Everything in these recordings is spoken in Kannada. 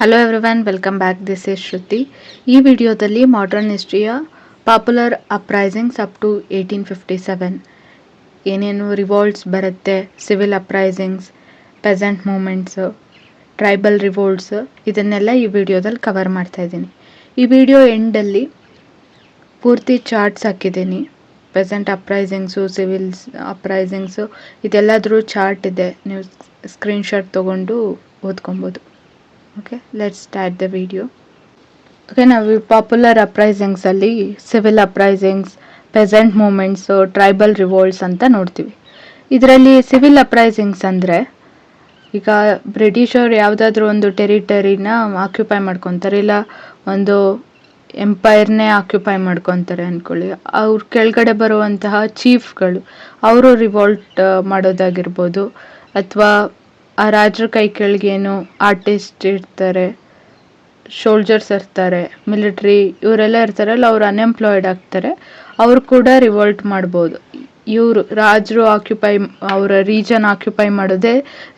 Hello everyone, welcome back. This is Shruti. ಈ ವಿಡಿಯೋದಲ್ಲಿ ಮಾಡರ್ನ್ ಹಿಸ್ಟ್ರಿಯ ಪಾಪ್ಯುಲರ್ ಅಪ್ರೈಸಿಂಗ್ಸ್ ಅಪ್ ಟು 1857 ಏನೇನು ರಿವೋಲ್ಟ್ಸ್ ಬರುತ್ತೆ, civil uprisings, peasant movements, tribal revolts, ಇದನ್ನೆಲ್ಲ ಈ ವಿಡಿಯೋದಲ್ಲಿ ಕವರ್ ಮಾಡ್ತಾ ಇದ್ದೀನಿ. ಈ ವಿಡಿಯೋ ಎಂಡಲ್ಲಿ ಪೂರ್ತಿ ಚಾರ್ಟ್ಸ್ ಹಾಕಿದ್ದೀನಿ. ಪೆಸೆಂಟ್ ಅಪ್ರೈಸಿಂಗ್ಸು, ಸಿವಿಲ್ಸ್ ಅಪ್ರೈಸಿಂಗ್ಸು, ಇದೆಲ್ಲದ್ರೂ ಚಾರ್ಟ್ ಇದೆ, ನೀವು ಸ್ಕ್ರೀನ್ಶಾಟ್ ತೊಗೊಂಡು ಓದ್ಕೊಬೋದು. Okay, let's start the video. Okay, ನಾವು ಪಾಪ್ಯುಲರ್ ಅಪ್ರೈಸಿಂಗ್ಸಲ್ಲಿ civil uprisings, peasant movements, tribal revolts ಅಂತ ನೋಡ್ತೀವಿ. ಇದರಲ್ಲಿ ಸಿವಿಲ್ ಅಪ್ರೈಸಿಂಗ್ಸ್ ಅಂದರೆ, ಈಗ ಬ್ರಿಟಿಷರು ಯಾವುದಾದ್ರೂ ಒಂದು ಟೆರಿಟರಿನ ಆಕ್ಯುಪೈ ಮಾಡ್ಕೊತಾರೆ, ಇಲ್ಲ ಒಂದು ಎಂಪೈರ್ನೇ ಆಕ್ಯುಪೈ ಮಾಡ್ಕೊತಾರೆ ಅಂದ್ಕೊಳ್ಳಿ. ಅವ್ರ ಕೆಳಗಡೆ ಬರುವಂತಹ ಚೀಫ್ಗಳು ಅವರು ರಿವೋಲ್ಟ್ ಮಾಡೋದಾಗಿರ್ಬೋದು, ಅಥವಾ ಆ ರಾಜರ ಕೈ ಕೆಳಗೇನು ಆರ್ಟಿಸ್ಟ್ ಇರ್ತಾರೆ, ಶೋಲ್ಜರ್ಸ್ ಇರ್ತಾರೆ, ಮಿಲಿಟ್ರಿ ಇವರೆಲ್ಲ ಇರ್ತಾರಲ್ಲ, ಅವ್ರು ಅನ್ಎಂಪ್ಲಾಯ್ಡ್ ಆಗ್ತಾರೆ, ಅವರು ಕೂಡ ರಿವೋಲ್ಟ್ ಮಾಡ್ಬೋದು. ಇವರು ರಾಜರು ಅವರ ರೀಜನ್ ಆಕ್ಯುಪೈ ಮಾಡೋದೇ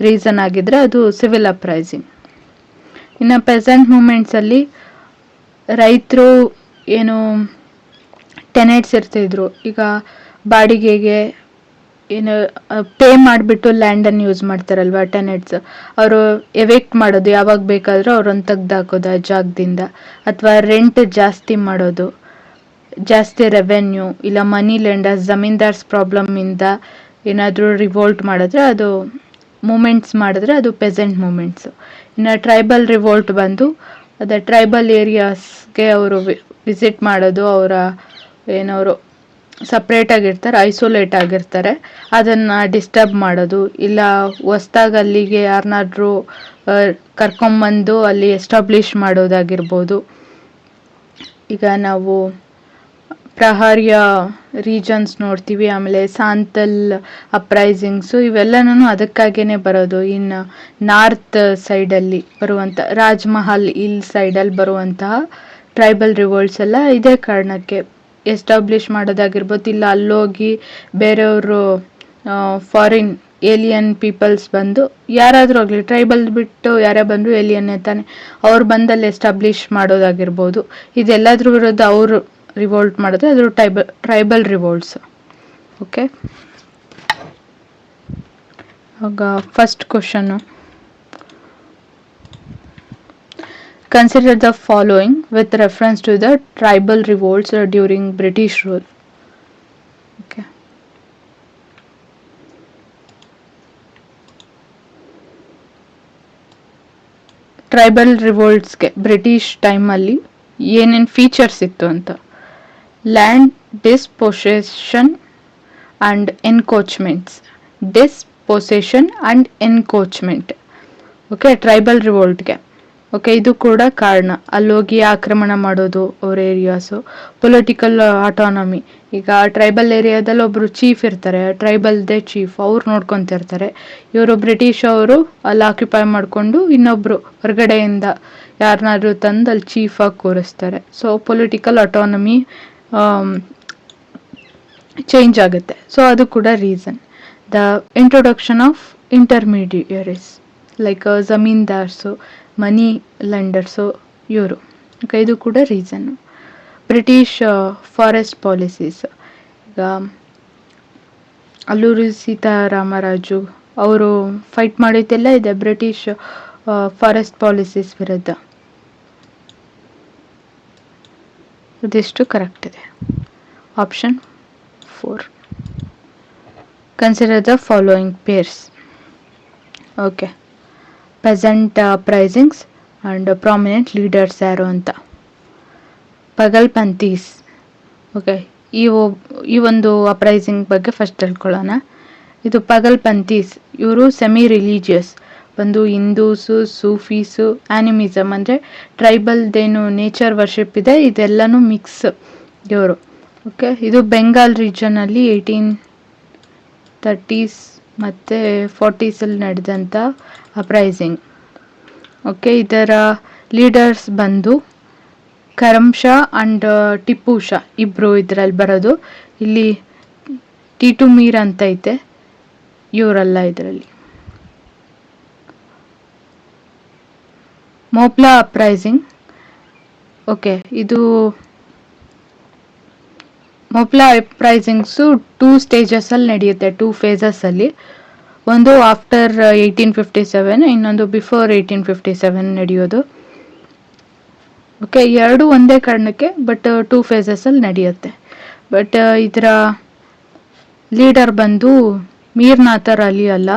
ರೀಸನ್ ಆಗಿದ್ರೆ ಅದು ಸಿವಿಲ್ ಅಪ್ರೈಸಿಂಗ್. ಇನ್ನು ಪೆಸೆಂಟ್ ಮೂಮೆಂಟ್ಸಲ್ಲಿ ರೈತರು ಏನು ಟೆನೆಟ್ಸ್ ಇರ್ತಿದ್ರು, ಈಗ ಬಾಡಿಗೆಗೆ ಏನು ಪೇ ಮಾಡಿಬಿಟ್ಟು ಲ್ಯಾಂಡನ್ನು ಯೂಸ್ ಮಾಡ್ತಾರಲ್ವ ಟೆನೆಟ್ಸ್, ಅವರು ಎವೆಕ್ಟ್ ಮಾಡೋದು, ಯಾವಾಗ ಬೇಕಾದರೂ ಅವ್ರನ್ನ ತೆಗ್ದಾಕೋದು ಆ ಜಾಗದಿಂದ, ಅಥವಾ ರೆಂಟ್ ಜಾಸ್ತಿ ಮಾಡೋದು, ಜಾಸ್ತಿ ರೆವೆನ್ಯೂ, ಇಲ್ಲ ಮನಿ ಲೆಂಡರ್ಸ್, ಜಮೀನ್ದಾರ್ಸ್ ಪ್ರಾಬ್ಲಮ್ಮಿಂದ ಏನಾದರೂ ರಿವೋಲ್ಟ್ ಮಾಡಿದ್ರೆ ಅದು ಮೂಮೆಂಟ್ಸ್ ಮಾಡಿದ್ರೆ ಅದು ಪೆಸೆಂಟ್ ಮೂಮೆಂಟ್ಸು. ಇನ್ನು ಟ್ರೈಬಲ್ ರಿವೋಲ್ಟ್ ಬಂದು ಅದೇ ಟ್ರೈಬಲ್ ಏರಿಯಾಸ್ಗೆ ಅವರು ವಿಸಿಟ್ ಮಾಡೋದು, ಏನವರು ಸಪ್ರೇಟ್ ಆಗಿರ್ತಾರೆ, ಐಸೋಲೇಟ್ ಆಗಿರ್ತಾರೆ, ಅದನ್ನು ಡಿಸ್ಟರ್ಬ್ ಮಾಡೋದು, ಇಲ್ಲ ಹೊಸ್ದಾಗಿ ಅಲ್ಲಿಗೆ ಯಾರನ್ನಾದ್ರೂ ಕರ್ಕೊಂಬಂದು ಅಲ್ಲಿ ಎಸ್ಟಾಬ್ಲಿಷ್ ಮಾಡೋದಾಗಿರ್ಬೋದು. ಈಗ ನಾವು ಪ್ರಹಾರ್ಯ ರೀಜನ್ಸ್ ನೋಡ್ತೀವಿ, ಆಮೇಲೆ ಸಾಂತಲ್ ಅಪ್ರೈಸಿಂಗ್ಸು, ಇವೆಲ್ಲನೂ ಅದಕ್ಕಾಗೇ ಬರೋದು. ಇನ್ನು ನಾರ್ತ್ ಸೈಡಲ್ಲಿ ಬರುವಂಥ ರಾಜ್ಮಹಲ್ ಹಿಲ್ ಸೈಡಲ್ಲಿ ಬರುವಂತಹ ಟ್ರೈಬಲ್ ರಿವೋಲ್ಟ್ಸ್ ಎಲ್ಲ ಇದೇ ಕಾರಣಕ್ಕೆ ಎಸ್ಟಾಬ್ಲಿಷ್ ಮಾಡೋದಾಗಿರ್ಬೋದು, ಇಲ್ಲ ಅಲ್ಲೋಗಿ ಬೇರೆಯವರು ಫಾರಿನ್ ಏಲಿಯನ್ ಪೀಪಲ್ಸ್ ಬಂದು, ಯಾರಾದರೂ ಆಗಲಿ ಟ್ರೈಬಲ್ ಬಿಟ್ಟು ಯಾರೇ ಬಂದರೂ ಏಲಿಯನ್ನೇ ತಾನೆ, ಅವ್ರು ಬಂದಲ್ಲಿ ಎಸ್ಟಾಬ್ಲಿಷ್ ಮಾಡೋದಾಗಿರ್ಬೋದು. ಇದೆಲ್ಲದ್ರ ವಿರುದ್ಧ ಅವರು ರಿವೋಲ್ಟ್ ಮಾಡಿದ್ರೆ ಅದು ಟ್ರೈಬಲ್ ರಿವೋಲ್ಟ್ಸ್. ಓಕೆ, ಆಗ first question, consider the following with reference to the tribal revolts during British rule. Okay. Tribal ರಿವೋಲ್ಟ್ಸ್ಗೆ ಬ್ರಿಟಿಷ್ ಟೈಮಲ್ಲಿ ಏನೇನು ಫೀಚರ್ಸ್ ಇತ್ತು ಅಂತ. Land dispossession and encroachments. Dispossession and encroachment. Okay, tribal ರಿವೋಲ್ಟ್ಗೆ. ಓಕೆ, ಇದು ಕೂಡ ಕಾರಣ, ಅಲ್ಲೋಗಿ ಆಕ್ರಮಣ ಮಾಡೋದು ಅವ್ರ ಏರಿಯಾಸು. ಪೊಲಿಟಿಕಲ್ ಆಟೋನಮಿ, ಈಗ ಟ್ರೈಬಲ್ ಏರಿಯಾದಲ್ಲಿ ಒಬ್ಬರು ಚೀಫ್ ಇರ್ತಾರೆ, ಟ್ರೈಬಲ್ದೇ ಚೀಫ್, ಅವ್ರು ನೋಡ್ಕೊತಿರ್ತಾರೆ. ಇವರು ಬ್ರಿಟಿಷ್ ಅವರು ಅಲ್ಲಿ ಆಕ್ಯುಪೈ ಮಾಡಿಕೊಂಡು ಇನ್ನೊಬ್ರು ಹೊರಗಡೆಯಿಂದ ಯಾರನ್ನಾದ್ರೂ ತಂದು ಅಲ್ಲಿ ಚೀಫಾಗಿ ಕೂರಿಸ್ತಾರೆ. ಸೊ ಪೊಲಿಟಿಕಲ್ ಆಟೋನಮಿ ಚೇಂಜ್ ಆಗುತ್ತೆ. ಸೊ ಅದು ಕೂಡ reason. The introduction of intermediaries like zamindars, money lenders, ಇವರು. ಓಕೆ, ಇದು ಕೂಡ ರೀಸನ್ನು. ಬ್ರಿಟಿಷ್ ಫಾರೆಸ್ಟ್ ಪಾಲಿಸೀಸ್, ಈಗ ಅಲ್ಲೂರಿ ಸೀತಾರಾಮರಾಜು ಅವರು ಫೈಟ್ ಮಾಡಿದ್ದೆಲ್ಲ ಇದೆ ಬ್ರಿಟಿಷ್ ಫಾರೆಸ್ಟ್ ಪಾಲಿಸೀಸ್ ವಿರುದ್ಧ. ಇದಿಷ್ಟು ಕರೆಕ್ಟ್ ಇದೆ. Option 4. Consider the following pairs. Okay, peasant uprisings and prominent leaders ಯಾರು ಅಂತ. ಪಗಲ್ಪಂತೀಸ್. ಓಕೆ, ಈ ಒಂದು ಅಪ್ರೈಸಿಂಗ್ ಬಗ್ಗೆ ಫಸ್ಟ್ ತಿಳ್ಕೊಳ್ಳೋಣ. ಇದು ಪಗಲ್ಪಂತೀಸ್, ಇವರು ಸೆಮಿ ರಿಲಿಜಿಯಸ್, ಬಂದು ಹಿಂದೂಸು, ಸೂಫೀಸು, ಆ್ಯನಿಮಿಸಮ್ ಅಂದರೆ ಟ್ರೈಬಲ್ದೇನು ನೇಚರ್ ವರ್ಷಿಪ್ ಇದೆ ಇದೆಲ್ಲನೂ ಮಿಕ್ಸ್ ಇವರು. ಓಕೆ, ಇದು ಬೆಂಗಾಲ್ ರೀಜನಲ್ಲಿ 1830s ಮತ್ತು 40s ನಡೆದಂಥ ಅಪ್ರೈಸಿಂಗ್. ಓಕೆ, ಇದರ ಲೀಡರ್ಸ್ ಬಂದು ಕರಮ್ ಶಾ ಆ್ಯಂಡ್ ಟಿಪ್ಪು ಶಾ ಇಬ್ಬರು ಇದರಲ್ಲಿ ಬರೋದು. ಇಲ್ಲಿ ಟಿಟು ಮೀರ್ ಅಂತ ಐತೆ, ಇವರಲ್ಲ ಇದರಲ್ಲಿ. ಮೋಪ್ಲಾ ಅಪ್ರೈಸಿಂಗ್. ಓಕೆ, ಇದು ಮೋಪ್ಲಾ ಅಪ್ರೈಸಿಂಗ್ಸು 2 ಸ್ಟೇಜಸಲ್ಲಿ ನಡೆಯುತ್ತೆ, 2 ಫೇಸಸಲ್ಲಿ. ಒಂದು ಆಫ್ಟರ್ 1857, ಇನ್ನೊಂದು ಬಿಫೋರ್ 1857 ನಡೆಯೋದು. ಓಕೆ, ಎರಡು ಒಂದೇ ಕಾರಣಕ್ಕೆ, ಬಟ್ 2 ಫೇಸಸಲ್ಲಿ ನಡೆಯುತ್ತೆ. ಬಟ್ ಇದರ ಲೀಡರ್ ಬಂದು ಮೀರ್ ನಾಸರ್ ಅಲಿ ಅಲ್ಲ,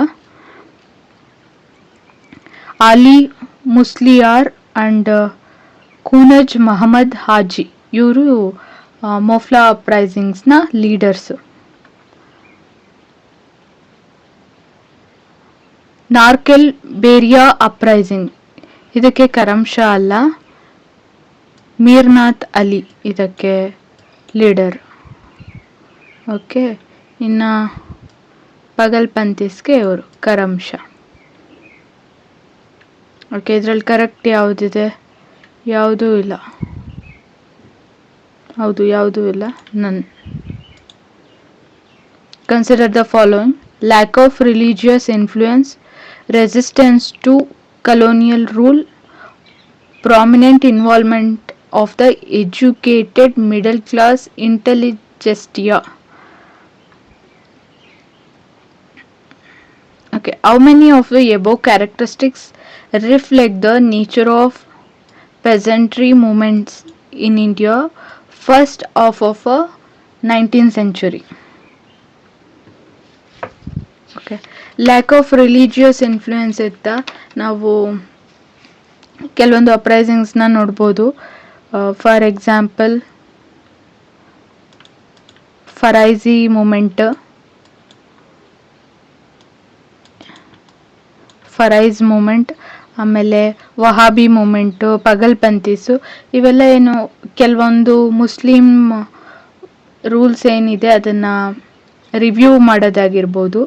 ಅಲಿ ಮುಸ್ಲಿಯಾರ್ ಅಂಡ್ ಖೂನಜ್ ಮಹಮ್ಮದ್ ಹಾಜಿ, ಇವರು ಮೋಪ್ಲಾ ಅಪ್ರೈಸಿಂಗ್ಸ್ನ ಲೀಡರ್ಸು. ನಾರ್ಕೆಲ್ ಬೇರಿಯಾ ಅಪ್ರೈಸಿಂಗ್, ಇದಕ್ಕೆ ಕರಮ್ ಶಾ ಅಲ್ಲ, ಮೀರ್ನಾಥ್ ಅಲಿ ಇದಕ್ಕೆ ಲೀಡರ್. ಓಕೆ, ಇನ್ನು ಪಗಲ್ಪಂತಿಸ್ಗೆ ಇವರು ಕರಮ್ ಶಾ. ಓಕೆ, ಇದರಲ್ಲಿ ಕರೆಕ್ಟ್ ಯಾವುದಿದೆ? ಯಾವುದೂ ಇಲ್ಲ. ಹೌದು, ಯಾವುದೂ ಇಲ್ಲ, none. Consider the following: lack of religious influence, resistance to colonial rule, prominent involvement of the educated middle class intelligentsia. Okay, how many of the above characteristics reflect the nature of peasantry movements in India first half of a 19th century? Okay, lac of religious influence ಇತ್ತ ನಾವು ಕೆಲವೊಂದು ಅಪ್ರೈಸಿಂಗ್ಸ್ನ ನೋಡ್ಬೋದು. ಫಾರ್ ಎಕ್ಸಾಂಪಲ್ ಫರೈಜಿ ಮೂಮೆಂಟ್, ಫರೈಜ್ ಮೂಮೆಂಟ್, ಆಮೇಲೆ ವಹಾಬಿ ಮೂಮೆಂಟು, ಪಗಲ್ಪಂತೀಸು, ಇವೆಲ್ಲ ಏನು ಕೆಲವೊಂದು ಮುಸ್ಲಿಂ ರೂಲ್ಸ್ ಏನಿದೆ ಅದನ್ನು ರಿವ್ಯೂ ಮಾಡೋದಾಗಿರ್ಬೋದು.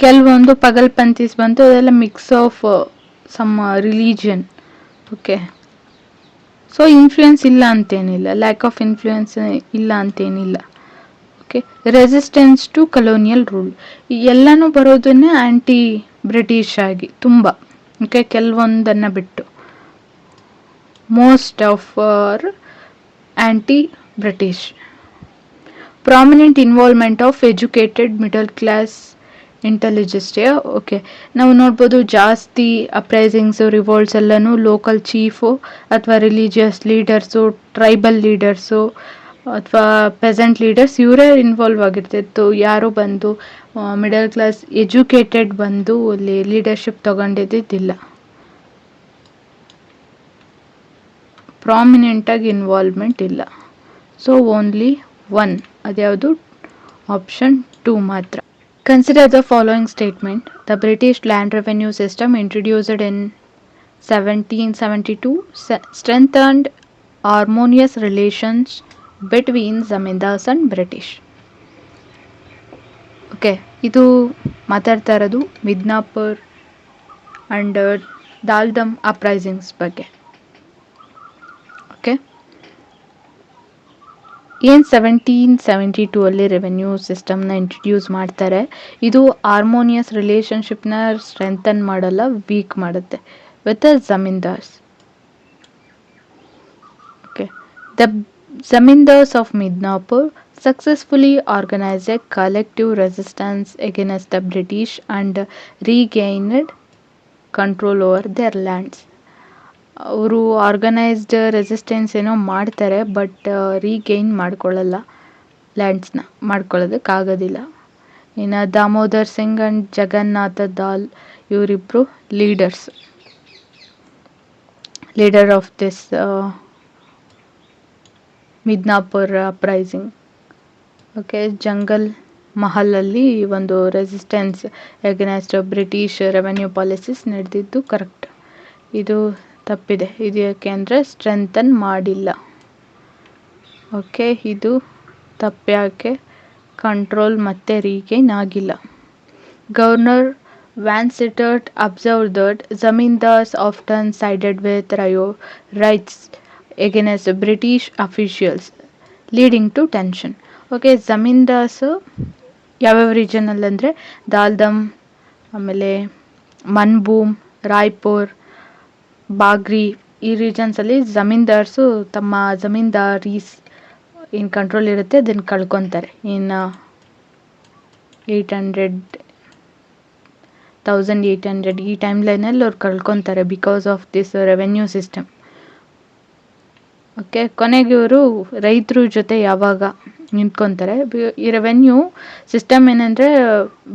ಕೆಲವೊಂದು ಪಗಲ್ಪಂತೀಸ್ ಬಂತು, ಅದೆಲ್ಲ mix of some religion. Okay, so influence ಇಲ್ಲ ಅಂತೇನಿಲ್ಲ, ಲ್ಯಾಕ್ ಆಫ್ ಇನ್ಫ್ಲೂಯೆನ್ಸ್ ಇಲ್ಲ ಅಂತೇನಿಲ್ಲ. Okay, resistance to colonial rule, ಎಲ್ಲನೂ ಬರೋದನ್ನೇ ಆ್ಯಂಟಿ ಬ್ರಿಟಿಷ್ ಆಗಿ ತುಂಬ. ಓಕೆ, ಕೆಲವೊಂದನ್ನು ಬಿಟ್ಟು most of are anti British. Prominent involvement of educated middle class intelligentsia. Okay, ನಾವು ನೋಡ್ಬೋದು ಜಾಸ್ತಿ ಅಪ್ರೈಸಿಂಗ್ಸು, ರಿವೋಲ್ಟ್ಸ್ ಎಲ್ಲನೂ ಲೋಕಲ್ ಚೀಫು ಅಥವಾ ರಿಲಿಜಿಯಸ್ ಲೀಡರ್ಸು, ಟ್ರೈಬಲ್ ಲೀಡರ್ಸು ಅಥವಾ ಪೆಸೆಂಟ್ ಲೀಡರ್ಸ್ ಇವರೇ ಇನ್ವಾಲ್ವ್ ಆಗಿರ್ತಿತ್ತು. ಯಾರು ಬಂದು ಮಿಡಲ್ ಕ್ಲಾಸ್ ಎಜುಕೇಟೆಡ್ ಬಂದು ಅಲ್ಲಿ ಲೀಡರ್ಶಿಪ್ ತಗೊಂಡಿದ್ದಿಲ್ಲ. ಪ್ರಾಮಿನೆಂಟಾಗಿ ಇನ್ವಾಲ್ವ್ಮೆಂಟ್ ಇಲ್ಲ. ಸೊ ಓನ್ಲಿ ಒನ್, ಅದ್ಯಾವುದು? ಆಪ್ಷನ್ 2 ಮಾತ್ರ. Consider the following statement: the British land revenue system introduced in 1772 strengthened harmonious relations between zamindars and British. Okay, ಇದು ಮಾತಾಡ್ತಾ ಇರೋದು ಮಿಡ್ನಾಪುರ್ ಅಂಡ್ ದಾಲ್ದಮ್ ಅಪ್ರೈಸಿಂಗ್ಸ್ ಬಗ್ಗೆ. ಓಕೆ, ಏನು 1772 ಅಲ್ಲಿ ರೆವೆನ್ಯೂ ಸಿಸ್ಟಮ್ನ ಇಂಟ್ರಡ್ಯೂಸ್ ಮಾಡ್ತಾರೆ. ಇದು ಹಾರ್ಮೋನಿಯಸ್ ರಿಲೇಷನ್ಶಿಪ್ನ ಸ್ಟ್ರೆಂಥನ್ ಮಾಡಲ್ಲ, ವೀಕ್ ಮಾಡುತ್ತೆ with the zamindars. Okay, the zamindars of Midnapur successfully organized a collective resistance against the British and regained control over their lands. ಅವರು ಆರ್ಗನೈಸ್ಡ್ ರೆಸಿಸ್ಟೆನ್ಸ್ ಏನೋ ಮಾಡ್ತಾರೆ, ಬಟ್ ರೀಗೈನ್ ಮಾಡ್ಕೊಳ್ಳಲ್ಲ, ಲ್ಯಾಂಡ್ಸ್ನ ಮಾಡ್ಕೊಳ್ಳೋದಕ್ಕಾಗೋದಿಲ್ಲ. ಇನ್ನು ದಾಮೋದರ್ ಸಿಂಗ್ ಆ್ಯಂಡ್ ಜಗನ್ನಾಥ ದಾಲ್ ಇವರಿಬ್ಬರು leader of this Midnapur uprising. Okay, Jungle ಮಹಲಲ್ಲಿ ಒಂದು resistance against British revenue policies ನಡೆದಿದ್ದು ಕರೆಕ್ಟ್. ಇದು ತಪ್ಪಿದೆ, ಇದು ಯಾಕೆಂದರೆ ಸ್ಟ್ರೆಂಥನ್ ಮಾಡಿಲ್ಲ. ಓಕೆ, ಇದು ತಪ್ಪ್ಯಾಕೆ? ಕಂಟ್ರೋಲ್ ಮತ್ತು ರೀಗೈನ್ ಆಗಿಲ್ಲ. Governor Vansittart observe that zamindars often sided with ryots against British officials leading to tension. Okay, zamindars ಯಾವ್ಯಾವ ರೀಜನಲ್ಲಿ ಅಂದರೆ ದಾಲ್ದಮ್, ಆಮೇಲೆ ಮನ್ಬೂಮ್, ರಾಯ್ಪುರ್, ಬಾಗ್ರಿ ಈ ರೀಜನ್ಸಲ್ಲಿ ಜಮೀನ್ದಾರ್ಸು ತಮ್ಮ ಜಮೀನ್ದಾರೀಸ್ ಏನು ಕಂಟ್ರೋಲ್ ಇರುತ್ತೆ ಅದನ್ನು ಕಳ್ಕೊತಾರೆ. ಇನ್ನು 1800 ಈ ಟೈಮ್ ಲೈನಲ್ಲಿ ಅವ್ರು ಕಳ್ಕೊತಾರೆ because of this revenue system. Okay, ಕೊನೆಗೆ ಇವರು ರೈತರ ಜೊತೆ ಯಾವಾಗ ನಿಂತ್ಕೊತಾರೆ, ಈ ರೆವೆನ್ಯೂ ಸಿಸ್ಟಮ್ ಏನಂದರೆ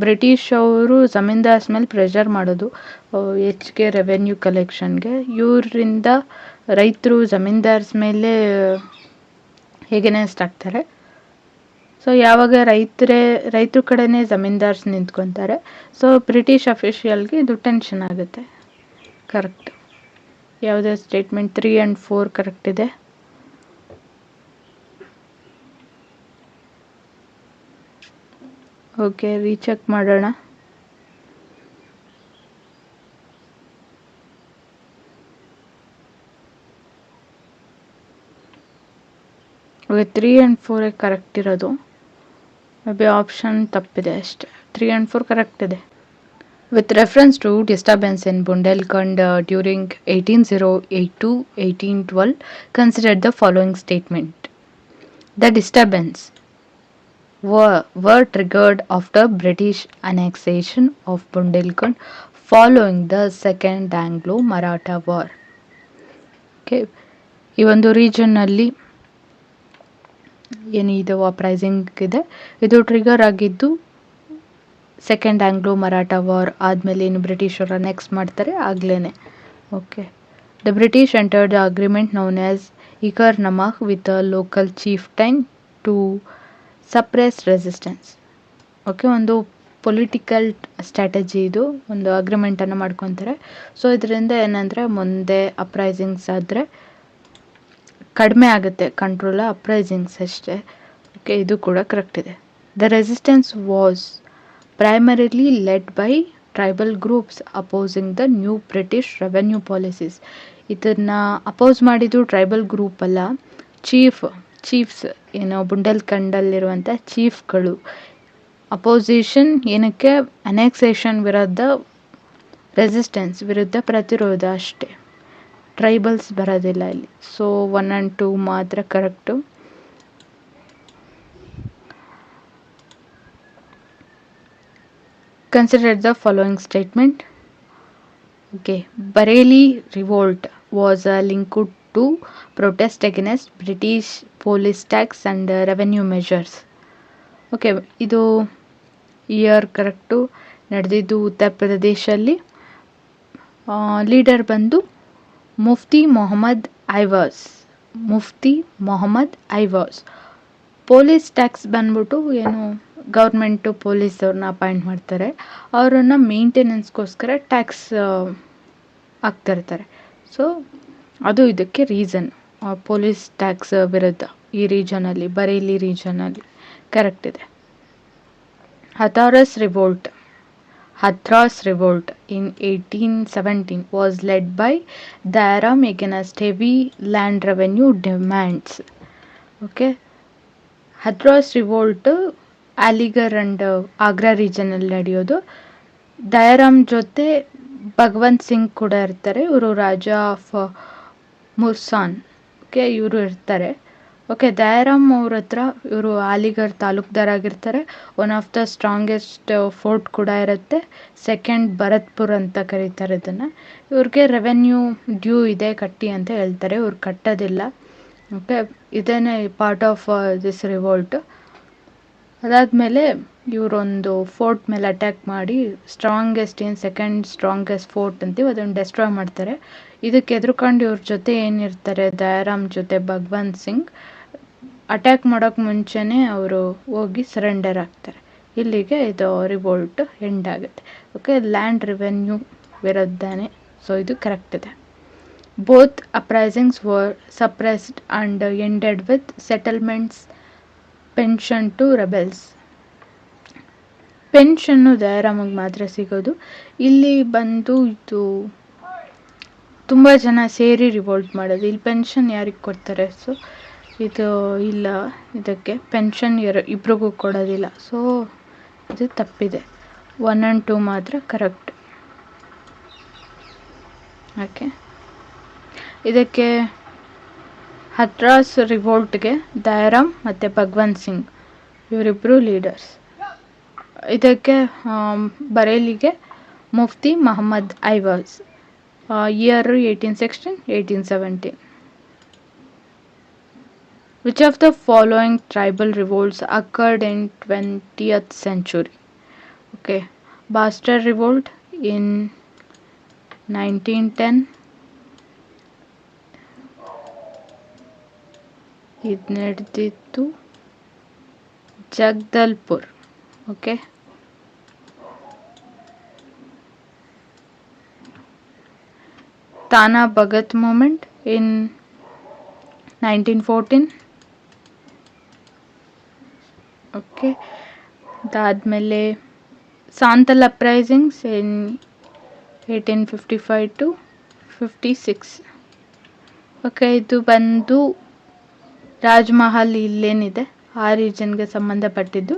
ಬ್ರಿಟಿಷ್ ಅವರು ಜಮೀನ್ದಾರ್ಸ್ ಮೇಲೆ ಪ್ರೆಷರ್ ಮಾಡೋದು ಹೆಚ್ಚಿಗೆ ರೆವೆನ್ಯೂ ಕಲೆಕ್ಷನ್ಗೆ. ಇವರಿಂದ ರೈತರು ಜಮೀನ್ದಾರ್ಸ್ ಮೇಲೆ ಹೇಗೆನೆಸ್ಟ್ ಆಗ್ತಾರೆ. ಸೊ ಯಾವಾಗ ರೈತರ ಕಡೆನೇ ಜಮೀನ್ದಾರ್ಸ್ ನಿಂತ್ಕೊತಾರೆ, ಸೊ ಬ್ರಿಟಿಷ್ ಅಫಿಷಿಯಲ್ಗೆ ಇದು ಟೆನ್ಷನ್ ಆಗುತ್ತೆ. ಕರೆಕ್ಟ್. ಯಾವುದೇ ಸ್ಟೇಟ್ಮೆಂಟ್ 3 and 4 ಕರೆಕ್ಟ್ ಇದೆ. ಓಕೆ, ರೀಚೆಕ್ ಮಾಡೋಣ. ಓಕೆ, 3 and 4 ಕರೆಕ್ಟ್ ಇರೋದು. ಮೇ ಬಿ ಆಪ್ಷನ್ ತಪ್ಪಿದೆ ಅಷ್ಟೇ. 3 and 4 ಕರೆಕ್ಟ್ ಇದೆ. With reference to disturbance in Bundelkhand during 1808 to 1812, consider the following statement. The disturbance were triggered after British annexation of Bundelkhand following the Second Anglo-Maratha War. Okay, ಈ ಒಂದು ರೀಜನ್ನಲ್ಲಿ ಏನಿದು ಅಪ್ರೈಸಿಂಗ್ ಇದೆ, ಇದು ಟ್ರಿಗರ್ ಆಗಿದ್ದು ಸೆಕೆಂಡ್ ಆಂಗ್ಲೋ ಮರಾಠಾ ವಾರ್ ಆದಮೇಲೆ ಏನು ಬ್ರಿಟಿಷರು ನೆಕ್ಸ್ಟ್ ಮಾಡ್ತಾರೆ ಆಗ್ಲೇ. Okay, the British entered the agreement known as Ikrar Namah with a local chieftain to suppress resistance. Okay, ಒಂದು ಪೊಲಿಟಿಕಲ್ ಸ್ಟ್ರಾಟಜಿ, ಇದು ಒಂದು ಅಗ್ರಿಮೆಂಟನ್ನು ಮಾಡ್ಕೊತಾರೆ. ಸೊ ಇದರಿಂದ ಏನಂದರೆ ಮುಂದೆ ಅಪ್ರೈಸಿಂಗ್ಸ್ ಆದರೆ ಕಡಿಮೆ ಆಗುತ್ತೆ ಕಂಟ್ರೋಲ, ಅಪ್ರೈಸಿಂಗ್ಸ್ ಅಷ್ಟೇ. ಓಕೆ, ಇದು ಕೂಡ ಕರೆಕ್ಟ್ ಇದೆ. The resistance was primarily led by tribal groups opposing the new British revenue policies. ಇದನ್ನು ಅಪೋಸ್ ಮಾಡಿದ್ದು ಟ್ರೈಬಲ್ ಗ್ರೂಪ್ ಅಲ್ಲ, ಚೀಫ್ಸ್ ಏನು ಬುಂಡೆಲ್ಖಂಡಲ್ಲಿರುವಂಥ ಚೀಫ್ಗಳು. ಅಪೋಸಿಷನ್ ಏನಕ್ಕೆ, ಅನೆಕ್ಸೇಷನ್ ವಿರುದ್ಧ, ರೆಸಿಸ್ಟೆನ್ಸ್ ವಿರುದ್ಧ ಪ್ರತಿರೋಧ ಅಷ್ಟೇ, ಟ್ರೈಬಲ್ಸ್ ಬರೋದಿಲ್ಲ ಇಲ್ಲಿ. ಸೊ 1 and 2 ಮಾತ್ರ correct. Consider the following statement. Okay, Bareilly revolt was linked to protest against British police tax and revenue measures. Okay, ಇದು ಇಯರ್ ಕರೆಕ್ಟು. ನಡೆದಿದ್ದು ಉತ್ತರ ಪ್ರದೇಶಲ್ಲಿ. ಲೀಡರ್ ಬಂದು ಮುಫ್ತಿ ಮೊಹಮ್ಮದ್ ಐವಾಸ್. ಪೊಲೀಸ್ ಟ್ಯಾಕ್ಸ್ ಬಂದ್ಬಿಟ್ಟು ಏನು ಗೌರ್ಮೆಂಟು ಪೊಲೀಸವ್ರನ್ನ ಅಪಾಯಿಂಟ್ ಮಾಡ್ತಾರೆ, ಅವರನ್ನು ಮೇಂಟೆನೆನ್ಸ್ಗೋಸ್ಕರ ಟ್ಯಾಕ್ಸ್ ಹಾಕ್ತಿರ್ತಾರೆ. ಸೊ ಅದು ಇದಕ್ಕೆ ರೀಸನ್, ಪೊಲೀಸ್ ಟ್ಯಾಕ್ಸ್ ವಿರುದ್ಧ ಈ ರೀಜನಲ್ಲಿ, ಬರೇಲಿ ರೀಜನಲ್ಲಿ. ಕರೆಕ್ಟ್ ಇದೆ. ಹಥ್ರಾಸ್ revolt in 1817 was led by Dairam against heavy land revenue demands. Okay, Hathras revolt Aligarh and Agra ರೀಜನಲ್ಲಿ ನಡೆಯೋದು. ದಯಾರಾಮ್ ಜೊತೆ ಭಗವಂತ್ ಸಿಂಗ್ ಕೂಡ ಇರ್ತಾರೆ, ಇವರು ರಾಜ ಆಫ್ ಮುರ್ಸಾನ್. ಓಕೆ, ಇವರು ಇರ್ತಾರೆ. ಓಕೆ, ದಯಾರಾಮ್ ಅವ್ರ ಹತ್ರ ಇವರು ಅಲಿಗರ್ ತಾಲೂಕ್ದಾರ್ ಆಗಿರ್ತಾರೆ. One of the strongest fort ಕೂಡ ಇರುತ್ತೆ, ಸೆಕೆಂಡ್ ಭರತ್ಪುರ್ ಅಂತ ಕರೀತಾರೆ ಇದನ್ನು. ಇವ್ರಿಗೆ ರೆವೆನ್ಯೂ ಡ್ಯೂ ಇದೆ ಕಟ್ಟಿ ಅಂತ ಹೇಳ್ತಾರೆ, ಇವ್ರು ಕಟ್ಟೋದಿಲ್ಲ. ಓಕೆ, ಇದೇನೆ ಪಾರ್ಟ್ ಆಫ್ ದಿಸ್ ರಿವೋಲ್ಟ್. ಅದಾದಮೇಲೆ ಇವರೊಂದು ಫೋರ್ಟ್ ಮೇಲೆ ಅಟ್ಯಾಕ್ ಮಾಡಿ ಸೆಕೆಂಡ್ ಸ್ಟ್ರಾಂಗೆಸ್ಟ್ ಫೋರ್ಟ್ ಅಂತೀವಿ ಅದನ್ನು ಡೆಸ್ಟ್ರಾಯ್ ಮಾಡ್ತಾರೆ. ಇದಕ್ಕೆ ಎದುರುಕೊಂಡು ಇವ್ರ ಜೊತೆ ಏನಿರ್ತಾರೆ, ದಯಾರಾಮ್ ಜೊತೆ ಭಗವಂತ್ ಸಿಂಗ್ ಅಟ್ಯಾಕ್ ಮಾಡೋಕ್ಕೆ ಮುಂಚೆನೇ ಅವರು ಹೋಗಿ ಸರೆಂಡರ್ ಆಗ್ತಾರೆ. ಇಲ್ಲಿಗೆ ಇದು ರಿವೋಲ್ಟ್ ಎಂಡ್ ಆಗುತ್ತೆ. ಓಕೆ, ಲ್ಯಾಂಡ್ ರೆವೆನ್ಯೂ ವಿರುದ್ಧನೇ. ಸೊ ಇದು ಕರೆಕ್ಟ್ ಇದೆ. Both uprisings were suppressed and ended with settlements pension to rebels. Pension ದಯಾರಾಮಿಗೆ ಮಾತ್ರ ಸಿಗೋದು. ಇಲ್ಲಿ ಬಂದು ಇದು ತುಂಬ ಜನ ಸೇರಿ ರಿವೋಲ್ಟ್ ಮಾಡೋದು, ಇಲ್ಲಿ ಪೆನ್ಷನ್ ಯಾರಿಗೆ ಕೊಡ್ತಾರೆ? ಸೊ ಇದು ಇಲ್ಲ, ಇದಕ್ಕೆ ಪೆನ್ಷನ್ ಇಬ್ರಿಗೂ ಕೊಡೋದಿಲ್ಲ. ಸೊ ಇದು ತಪ್ಪಿದೆ. 1 and 2 ಮಾತ್ರ ಕರೆಕ್ಟ್. ಓಕೆ, ಇದಕ್ಕೆ ಹತ್ರಾಸ್ ರಿವೋಲ್ಟ್ಗೆ ದಯಾರಾಮ್ ಮತ್ತು ಭಗವಂತ್ ಸಿಂಗ್ ಇವರಿಬ್ಬರು ಲೀಡರ್ಸ್. ಇದಕ್ಕೆ ಬರೇಲಿಗೆ Mufti Mohammed ಐವಾಜ್. Year 1816, 1817. Which of the following tribal revolts occurred in 20th century? Okay, Bastar Revolt in 1910. ಇದು ನಡೆದಿತ್ತು ಜಗದಲ್ಪುರ್. ಓಕೆ, ತಾನಾ ಭಗತ್ ಮೂಮೆಂಟ್ ಇನ್ 1914. ಓಕೆ, ಅದಾದಮೇಲೆ ಸಾಂತಲ್ ಅಪ್ರೈಸಿಂಗ್ಸ್ ಇನ್ 1855 to 56. ಓಕೆ, ಇದು ಬಂದು ರಾಜ್ಮಹಲ್ ಇಲ್ಲೇನಿದೆ ಆ ರೀಜನ್ಗೆ ಸಂಬಂಧಪಟ್ಟಿದ್ದು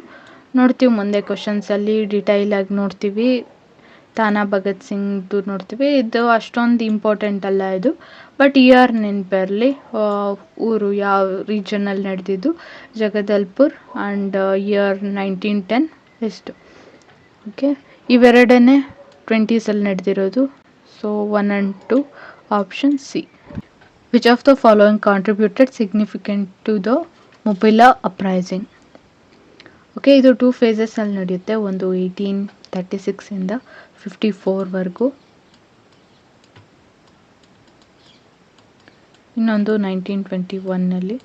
ನೋಡ್ತೀವಿ ಮುಂದೆ ಕ್ವಶನ್ಸಲ್ಲಿ ಡೀಟೈಲಾಗಿ ನೋಡ್ತೀವಿ. ತಾನಾ ಭಗತ್ ಸಿಂಗ್ದು ನೋಡ್ತೀವಿ. ಇದು ಅಷ್ಟೊಂದು ಇಂಪಾರ್ಟೆಂಟ್ ಅಲ್ಲ ಇದು, ಬಟ್ ಇಯರ್ ನೆನಪಿರಲಿ. ಊರು ಯಾವ ರೀಜನಲ್ಲಿ ನಡೆದಿದ್ದು ಜಗದಲ್ಪುರ್ ಆ್ಯಂಡ್ ಇಯರ್ 1910 ಎಷ್ಟು. ಓಕೆ, ಇವೆರಡನೇ 20s ನಡೆದಿರೋದು. So 1 and 2 option C. Which of the following contributed significant to the Mopilla uprising? Okay, ಇದು 2 phases ನಡೆಯುತ್ತೆ. ಒಂದು 1836 ಇಂದ 54ವರೆಗೂ, ಇನ್ನೊಂದು 1921ನಲ್ಲಿ.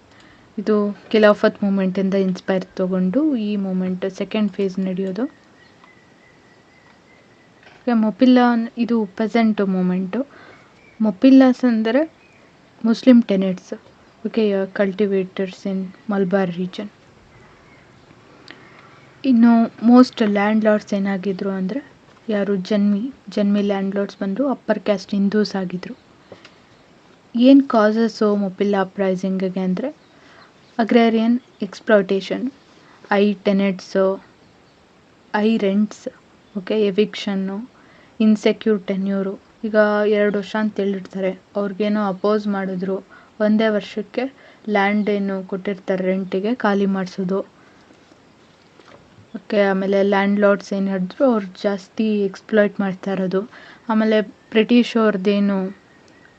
ಇದು ಖಿಲಾಫತ್ ಮೂಮೆಂಟಿಂದ ಇನ್ಸ್ಪೈರ್ ತಗೊಂಡು ಈ ಮೂಮೆಂಟ್ ಸೆಕೆಂಡ್ ಫೇಸ್ ನಡೆಯೋದು. ಮೊಪಿಲ್ಲಾ ಇದು ಪೆಸೆಂಟ್ ಮೂಮೆಂಟು. ಮೊಪಿಲ್ಲಾಸ್ ಅಂದರೆ Muslim tenants. Okay, cultivators in Malabar region. ಇನ್ನು ಮೋಸ್ಟ್ ಲ್ಯಾಂಡ್ ಲಾರ್ಡ್ಸ್ ಏನಾಗಿದ್ರು ಅಂದರೆ ಯಾರು ಜನ್ಮಿ ಲ್ಯಾಂಡ್ ಲಾರ್ಡ್ಸ್ ಬಂದರು ಅಪ್ಪರ್ ಕ್ಯಾಸ್ಟ್ ಹಿಂದೂಸ್ ಆಗಿದ್ರು. ಏನು ಕಾಸಸ್ಸು ಮೊಪಿಲ್ಲಾ ಅಪ್ರೈಸಿಂಗ್ಗೆ ಅಂದರೆ agrarian exploitation, high tenants, high rents, okay, eviction, insecure tenure. ಈಗ 2 ವರ್ಷ ಅಂತ ಹೇಳಿರ್ತಾರೆ, ಅವ್ರಿಗೇನೋ ಅಪೋಸ್ ಮಾಡಿದ್ರು, ಒಂದೇ ವರ್ಷಕ್ಕೆ ಲ್ಯಾಂಡ್ ಏನು ಕೊಟ್ಟಿರ್ತಾರೆ ರೆಂಟಿಗೆ ಖಾಲಿ ಮಾಡಿಸೋದು. ಓಕೆ, ಆಮೇಲೆ ಲ್ಯಾಂಡ್ ಲಾರ್ಡ್ಸ್ ಏನು ಹೇಳಿದ್ರು ಅವ್ರು ಜಾಸ್ತಿ ಎಕ್ಸ್ಪ್ಲಾಯ್ಟ್ ಮಾಡ್ತಾ ಇರೋದು. ಆಮೇಲೆ ಬ್ರಿಟಿಷ್ ಅವ್ರದ್ದೇನು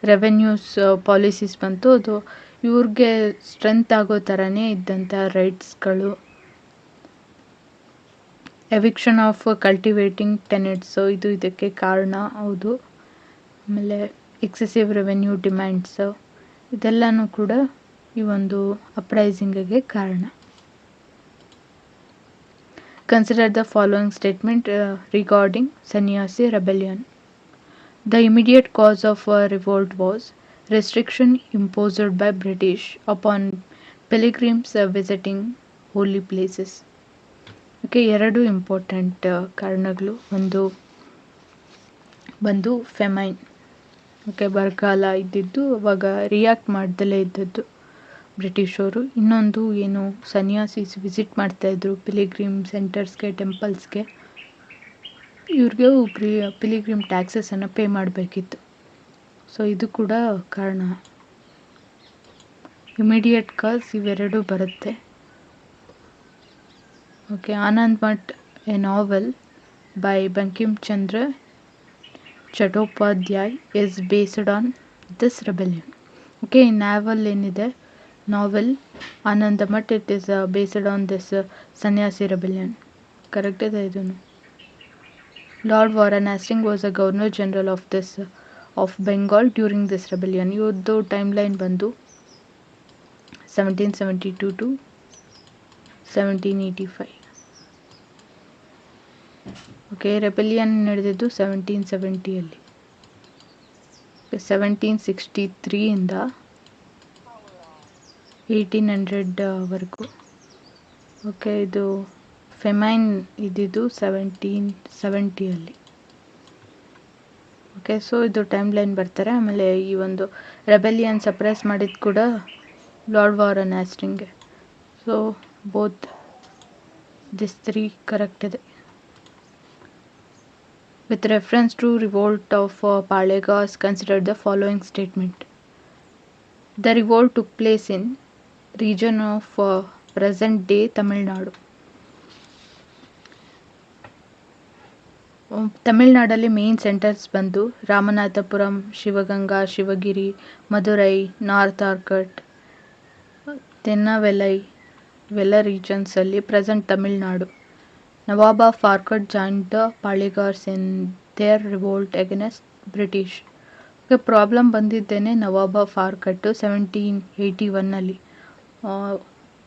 ರೆವೆನ್ಯೂಸ್ ಪಾಲಿಸೀಸ್ ಬಂತು, ಅದು ಇವ್ರಿಗೆ ಸ್ಟ್ರೆಂತ್ ಆಗೋ ಥರನೇ ಇದ್ದಂಥ ರೈಟ್ಸ್ಗಳು. ಎವಿಕ್ಷನ್ ಆಫ್ ಕಲ್ಟಿವೇಟಿಂಗ್ ಟೆನೆಟ್ಸು ಇದು ಇದಕ್ಕೆ ಕಾರಣ. ಹೌದು. ಆಮೇಲೆ ಎಕ್ಸೆಸಿವ್ ರೆವೆನ್ಯೂ ಡಿಮ್ಯಾಂಡ್ಸು ಇದೆಲ್ಲನೂ ಕೂಡ ಈ ಒಂದು ಅಪ್ರೈಸಿಂಗ್ಗೆ ಕಾರಣ. Consider the following statement regarding Sanyasi rebellion. The immediate cause of revolt was restriction imposed by British upon pilgrims visiting holy places. Okay, 2 important ಕಾರಣಗಳು. ಒಂದು ಬಂದು ಫೆಮೈನ್, ಓಕೆ, ಬರಗಾಲ ಇದ್ದಿದ್ದು, ಅವಾಗ ರಿಯಾಕ್ಟ್ ಮಾಡ್ದಲೇ ಇದ್ದದ್ದು ಬ್ರಿಟಿಷರು. ಇನ್ನೊಂದು ಏನು ಸನ್ಯಾಸಿಸ್ ವಿಸಿಟ್ ಮಾಡ್ತಾಯಿದ್ರು ಪಿಲಿಗ್ರಿಮ್ ಸೆಂಟರ್ಸ್ಗೆ, ಟೆಂಪಲ್ಸ್ಗೆ. ಇವ್ರಿಗೆ ಪಿಲಿಗ್ರಿಮ್ ಟ್ಯಾಕ್ಸಸನ್ನು ಪೇ ಮಾಡಬೇಕಿತ್ತು. ಸೊ ಇದು ಕೂಡ ಕಾರಣ. ಇಮಿಡಿಯೇಟ್ ಕಾಸ್ ಇವೆರಡು ಬರುತ್ತೆ. Okay, Anand Math a novel by Bankim Chandra Chattopadhyay is based on this rebellion. Okay, novel ಏನಿದೆ novel Ananda Math, it is based on this Sanyasi rebellion. Correct ಇದೆ ಇದನ್ನು. Lord Warren Hasting was a governor general of Bengal during this rebellion. ಇವ್ರದ್ದು ಟೈಮ್ ಲೈನ್ ಬಂದು 1772 to 1785. ಓಕೆ, ರೆಬೆಲಿಯನ್ ನಡೆದಿದ್ದು 1770ಯಲ್ಲಿ. 1763ಇಂದ 1800ವರೆಗೂ. ಓಕೆ, ಇದು ಫೆಮೈನ್ ಇದ್ದಿದ್ದು 1770ಯಲ್ಲಿ. ಓಕೆ, ಸೊ ಇದು ಟೈಮ್ ಲೈನ್ ಬರ್ತಾರೆ. ಆಮೇಲೆ ಈ ಒಂದು ರೆಬೆಲಿಯನ್ ಸಪ್ರೆಸ್ ಮಾಡಿದ್ದು ಕೂಡ ಲಾರ್ಡ್ ವಾರನ್ ಹ್ಯಾಸ್ಟಿಂಗ್ಗೆ. ಸೊ ಬೋತ್ ದಿಸ್ 3 ಕರೆಕ್ಟ್ ಇದೆ. With reference to revolt of Palegas, consider the following statement. The revolt took place in region of present day Tamil Nadu. ತಮಿಳ್ನಾಡಲ್ಲಿ ಮೇನ್ ಸೆಂಟರ್ಸ್ ಬಂದು ರಾಮನಾಥಪುರಂ, ಶಿವಗಂಗಾ, ಶಿವಗಿರಿ, ಮಧುರೈ, ನಾರ್ತ್ ಆರ್ಕಟ್, ತೆನ್ನವೆಲೈ ಇವೆಲ್ಲ ರೀಜನ್ಸಲ್ಲಿ present Tamil Nadu. Nawab of Arcot joint the poligars in their revolt against British. Problem ಬಂದಿದ್ದೇನೆ ನವಾಬ್ ಆಫ್ ಆರ್ಕಟ್ 1781ನಲ್ಲಿ.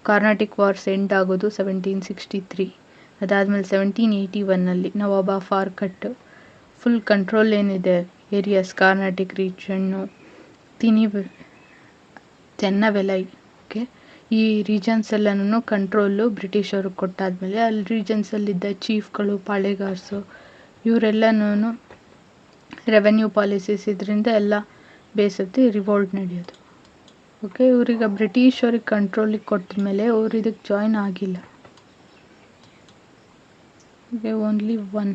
ಕಾರ್ನಾಟಿಕ್ ವಾರ್ಸ್ ಎಂಡ್ ಆಗೋದು 1763. ಅದಾದಮೇಲೆ 1781ನಲ್ಲಿ nawab of Arcot full control ಏನಿದೆ ಏರಿಯಾಸ್ ಕಾರ್ನಾಟಿಕ್ ರೀಜನ್ನು, ತೆನ್ನವೆಲೈ, ಓಕೆ, ಈ ರೀಜನ್ಸ್ ಎಲ್ಲನೂ ಕಂಟ್ರೋಲು ಬ್ರಿಟಿಷರು ಕೊಟ್ಟಾದಮೇಲೆ ಅಲ್ಲಿ ರೀಜನ್ಸಲ್ಲಿದ್ದ ಚೀಫ್ಗಳು, ಪಾಳೆಗಾರ್ಸು ಇವರೆಲ್ಲನೂ ರೆವೆನ್ಯೂ ಪಾಲಿಸೀಸ್ ಇದರಿಂದ ಎಲ್ಲ ಬೇಸತ್ತು ರಿವೋಲ್ಟ್ ನಡೆಯೋದು. ಓಕೆ, ಇವ್ರಿಗೆ ಬ್ರಿಟಿಷರಿಗೆ ಕಂಟ್ರೋಲಿಗೆ ಕೊಟ್ಟ ಮೇಲೆ ಅವ್ರು ಇದಕ್ಕೆ ಜಾಯ್ನ್ ಆಗಿಲ್ಲ. Only one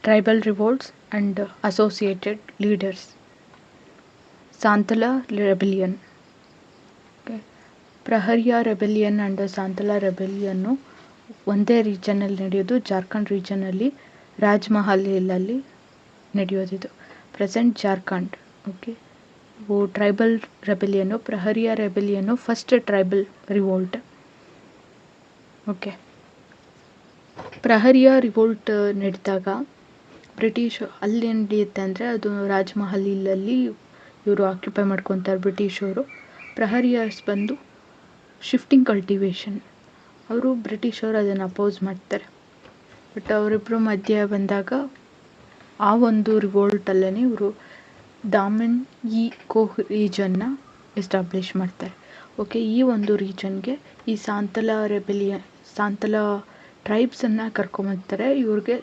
tribal revolts and associated leaders. Santhal rebellion. Okay, Paharia rebellion and Santhal rebellion ಒಂದೇ ರೀಜನಲ್ಲಿ ನಡೆಯೋದು, ಜಾರ್ಖಂಡ್ ರೀಜನಲ್ಲಿ ರಾಜ್ಮಹಲಲ್ಲಿ ನಡೆಯೋದಿದು, present Jharkhand. Okay, tribal rebellion, Paharia rebellion first tribal revolt. Okay, Paharia revolt ನಡೆದಾಗ ಬ್ರಿಟಿಷ್ ಅಲ್ಲಿ ಏನು ನಡೆಯುತ್ತೆ ಅಂದರೆ ಅದು ರಾಜ್ಮಹಲಲ್ಲಿ ಇವರು ಆಕ್ಯುಪೈ ಮಾಡ್ಕೊತಾರೆ ಬ್ರಿಟಿಷರು. ಪ್ರಹರಿಯರ್ಸ್ ಬಂದು ಶಿಫ್ಟಿಂಗ್ ಕಲ್ಟಿವೇಷನ್, ಅವರು ಬ್ರಿಟಿಷರು ಅದನ್ನು ಅಪೋಸ್ ಮಾಡ್ತಾರೆ. ಬಟ್ ಅವರಿಬ್ಬರು ಮಧ್ಯೆ ಬಂದಾಗ ಆ ಒಂದು ರಿವೋಲ್ಟಲ್ಲೇ ಇವರು ದಾಮನ್ ಈ ಕೋಹ್ ರೀಜನ್ನ ಎಸ್ಟಾಬ್ಲಿಷ್ ಮಾಡ್ತಾರೆ. ಓಕೆ, ಈ ಒಂದು ರೀಜನ್ಗೆ ಈ ಸಾಂತಲ ಟ್ರೈಬ್ಸನ್ನು ಕರ್ಕೊಂಬರ್ತಾರೆ ಇವ್ರಿಗೆ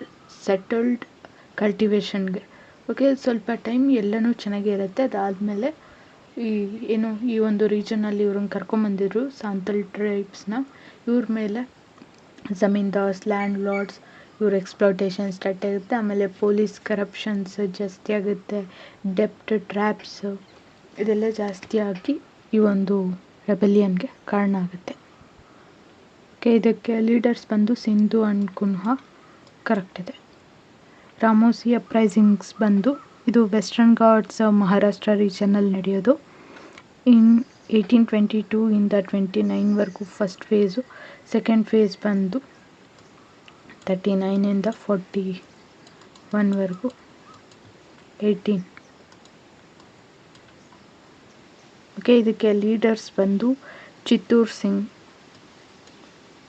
ಸೆಟಲ್ಡ್ ಕಲ್ಟಿವೇಷನ್ಗೆ. ಓಕೆ, ಸ್ವಲ್ಪ ಟೈಮ್ ಎಲ್ಲನೂ ಚೆನ್ನಾಗೇ ಇರುತ್ತೆ. ಅದಾದಮೇಲೆ ಈ ಒಂದು ರೀಜನಲ್ಲಿ ಇವ್ರನ್ನ ಕರ್ಕೊಂಬಂದಿದ್ರು ಸಾಂತಲ್ ಟ್ರೈಬ್ಸ್ನ. ಇವ್ರ ಮೇಲೆ ಜಮೀನ್ದಾರ್ಸ್, ಲ್ಯಾಂಡ್ ಲಾರ್ಡ್ಸ್, ಇವ್ರ ಎಕ್ಸ್ಪ್ಲಾಟೇಷನ್ ಸ್ಟಾರ್ಟ್ ಆಗುತ್ತೆ. ಆಮೇಲೆ ಪೊಲೀಸ್ ಕರಪ್ಷನ್ಸ್ ಜಾಸ್ತಿ ಆಗುತ್ತೆ, ಡೆಪ್ಟ್ ಟ್ರ್ಯಾಪ್ಸ್ ಇದೆಲ್ಲ ಜಾಸ್ತಿ ಆಗಿ ಈ ಒಂದು ರೆಬೆಲಿಯನ್ಗೆ ಕಾರಣ ಆಗುತ್ತೆ. ಓಕೆ, ಇದಕ್ಕೆ ಲೀಡರ್ಸ್ ಬಂದು ಸಿಂಧು ಆ್ಯಂಡ್ ಕುನ್ಹಾ ಕರೆಕ್ಟ್ ಇದೆ. ರಾಮೋಸಿ ಅಪ್ರೈಸಿಂಗ್ಸ್ ಬಂದು ಇದು ವೆಸ್ಟರ್ನ್ ಘಾಟ್ಸ್ ಮಹಾರಾಷ್ಟ್ರ ರೀಜನಲ್ಲಿ ನಡೆಯೋದು. ಇನ್ 1822 ಇಂದ 29ವರೆಗೂ ಫಸ್ಟ್ ಫೇಸು. ಸೆಕೆಂಡ್ ಫೇಸ್ ಬಂದು 39 ಇಂದ 41ವರೆಗೂ 18. ಓಕೆ, ಇದಕ್ಕೆ ಲೀಡರ್ಸ್ ಬಂದು ಚಿತ್ತೂರ್ ಸಿಂಗ್.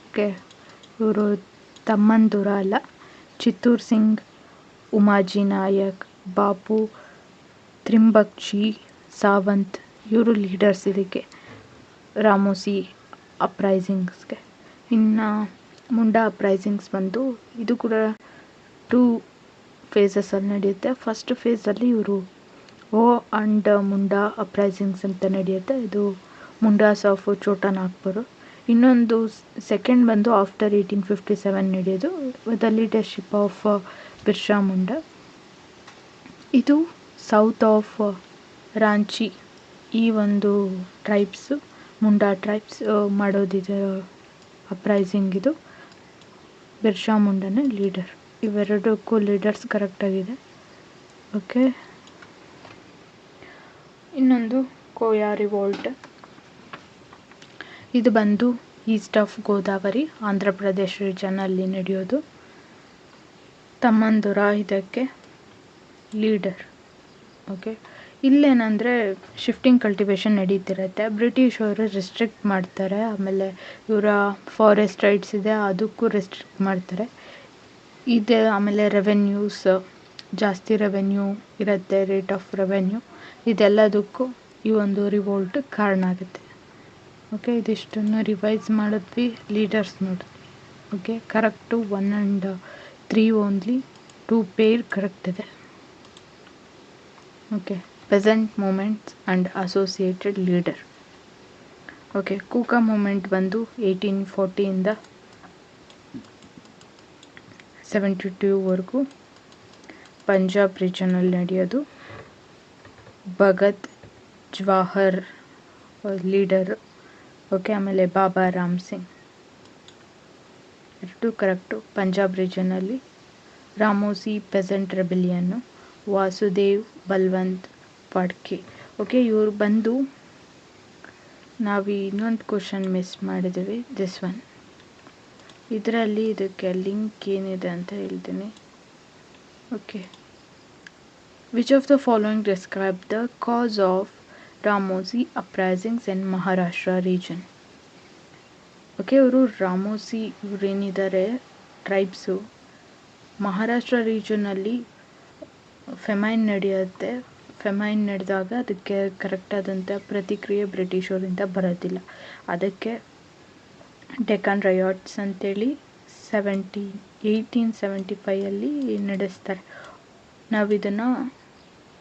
ಓಕೆ, ಇವರು ತಮ್ಮಂದುರ ಅಲ್ಲ, ಚಿತ್ತೂರ್ ಸಿಂಗ್, ಉಮಾಜಿ ನಾಯಕ್, ಬಾಪು ತ್ರಿಂಬಕ್ಜಿ ಸಾವಂತ್ ಇವರು ಲೀಡರ್ಸ್ ಇದಕ್ಕೆ ರಾಮೋಸಿ ಅಪ್ರೈಸಿಂಗ್ಸ್ಗೆ. ಇನ್ನು ಮುಂಡಾ ಅಪ್ರೈಸಿಂಗ್ಸ್ ಬಂದು ಇದು ಕೂಡ 2 ಫೇಸಸಲ್ಲಿ ನಡೆಯುತ್ತೆ. ಫಸ್ಟ್ ಫೇಸಲ್ಲಿ ಇವರು ಓ ಆ್ಯಂಡ್ ಮುಂಡಾ ಅಪ್ರೈಸಿಂಗ್ಸ್ ಅಂತ ನಡೆಯುತ್ತೆ. ಇದು ಮುಂಡಾಸ್ ಆಫ್ ಛೋಟಾ ನಾಗ್ಪುರ್. ಇನ್ನೊಂದು ಸೆಕೆಂಡ್ ಬಂದು ಆಫ್ಟರ್ 1857 ನಡೆಯೋದು with the leadership of Birsa Munda. ಇದು ಸೌತ್ ಆಫ್ ರಾಂಚಿ ಈ ಒಂದು ಟ್ರೈಬ್ಸು ಮುಂಡಾ ಟ್ರೈಬ್ಸ್ ಮಾಡೋದಿದೆ ಅಪ್ರೈಸಿಂಗ್. ಇದು ಬಿರ್ಸಾ ಮುಂಡಾನೇ ಲೀಡರ್. ಇವೆರಡಕ್ಕೂ ಲೀಡರ್ಸ್ ಕರೆಕ್ಟಾಗಿದೆ. ಓಕೆ, ಇನ್ನೊಂದು ಕೋಯಾ ರಿವೋಲ್ಟ್. ಇದು ಬಂದು ಈಸ್ಟ್ ಆಫ್ ಗೋದಾವರಿ ಆಂಧ್ರ ಪ್ರದೇಶ್ ರೀಜನಲ್ಲಿ ನಡೆಯೋದು. ತಮ್ಮಂದುರ ಇದಕ್ಕೆ ಲೀಡರ್. ಓಕೆ, ಇಲ್ಲೇನಂದರೆ ಶಿಫ್ಟಿಂಗ್ ಕಲ್ಟಿವೇಷನ್ ನಡೀತಿರುತ್ತೆ. ಬ್ರಿಟಿಷವರು ರೆಸ್ಟ್ರಿಕ್ಟ್ ಮಾಡ್ತಾರೆ. ಆಮೇಲೆ ಇವರ ಫಾರೆಸ್ಟ್ ರೈಟ್ಸ್ ಇದೆ ಅದಕ್ಕೂ ರೆಸ್ಟ್ರಿಕ್ಟ್ ಮಾಡ್ತಾರೆ. ಇದೆ ಆಮೇಲೆ ರೆವೆನ್ಯೂಸ್ ಜಾಸ್ತಿ ರೆವೆನ್ಯೂ ಇರುತ್ತೆ, ರೇಟ್ ಆಫ್ ರೆವೆನ್ಯೂ ಇದೆಲ್ಲದಕ್ಕೂ ಈ ಒಂದು ರಿವೋಲ್ಟ್ ಕಾರಣ ಆಗುತ್ತೆ. ಓಕೆ, ಇದಿಷ್ಟನ್ನು ರಿವೈಸ್ ಮಾಡಿದ್ವಿ, ಲೀಡರ್ಸ್ ನೋಡಿದ್ವಿ. Okay, correct 1 and 3 only, 2 pair correct ಇದೆ. Okay, peasant movements and associated leader. Okay, Kuka movement ಬಂದು 1840 ಇಂದ 72ವರೆಗೂ ಪಂಜಾಬ್ ರೀಜನಲ್ಲಿ ನಡೆಯೋದು. ಭಗತ್ ಜವಾಹರ್ ಲೀಡರ್. ಓಕೆ, ಆಮೇಲೆ ಬಾಬಾ ರಾಮ್ ಸಿಂಗ್, ಎರಡು ಕರೆಕ್ಟು. ಪಂಜಾಬ್ ರೀಜನಲ್ಲಿ Ramosi peasant rebellion, Vasudev Balwant Phadke. Okay, ಇವ್ರು ಬಂದು ನಾವು ಇನ್ನೊಂದು ಕ್ವಶನ್ ಮಿಸ್ ಮಾಡಿದ್ದೀವಿ, ದಿಸ್ ಒನ್. ಇದರಲ್ಲಿ ಇದಕ್ಕೆ ಲಿಂಕ್ ಏನಿದೆ ಅಂತ ಹೇಳ್ತೀನಿ. Okay, which of the following describe the cause of Ramosi uprisings in Maharashtra region. Okay, ಇವರು ರಾಮೋಸಿ ಇವರೇನಿದ್ದಾರೆ ಟ್ರೈಬ್ಸು, ಮಹಾರಾಷ್ಟ್ರ ರೀಜನಲ್ಲಿ ಫೆಮೈನ್ ನಡೆಯುತ್ತೆ. ಫೆಮೈನ್ ನಡೆದಾಗ ಅದಕ್ಕೆ ಕರೆಕ್ಟಾದಂಥ ಪ್ರತಿಕ್ರಿಯೆ ಬ್ರಿಟಿಷರಿಂದ ಬರೋದಿಲ್ಲ. ಅದಕ್ಕೆ ಡೆಕ್ಕನ್ ರಯಾಟ್ಸ್ ಅಂತೇಳಿ 1875 ನಡೆಸ್ತಾರೆ. ನಾವು ಇದನ್ನು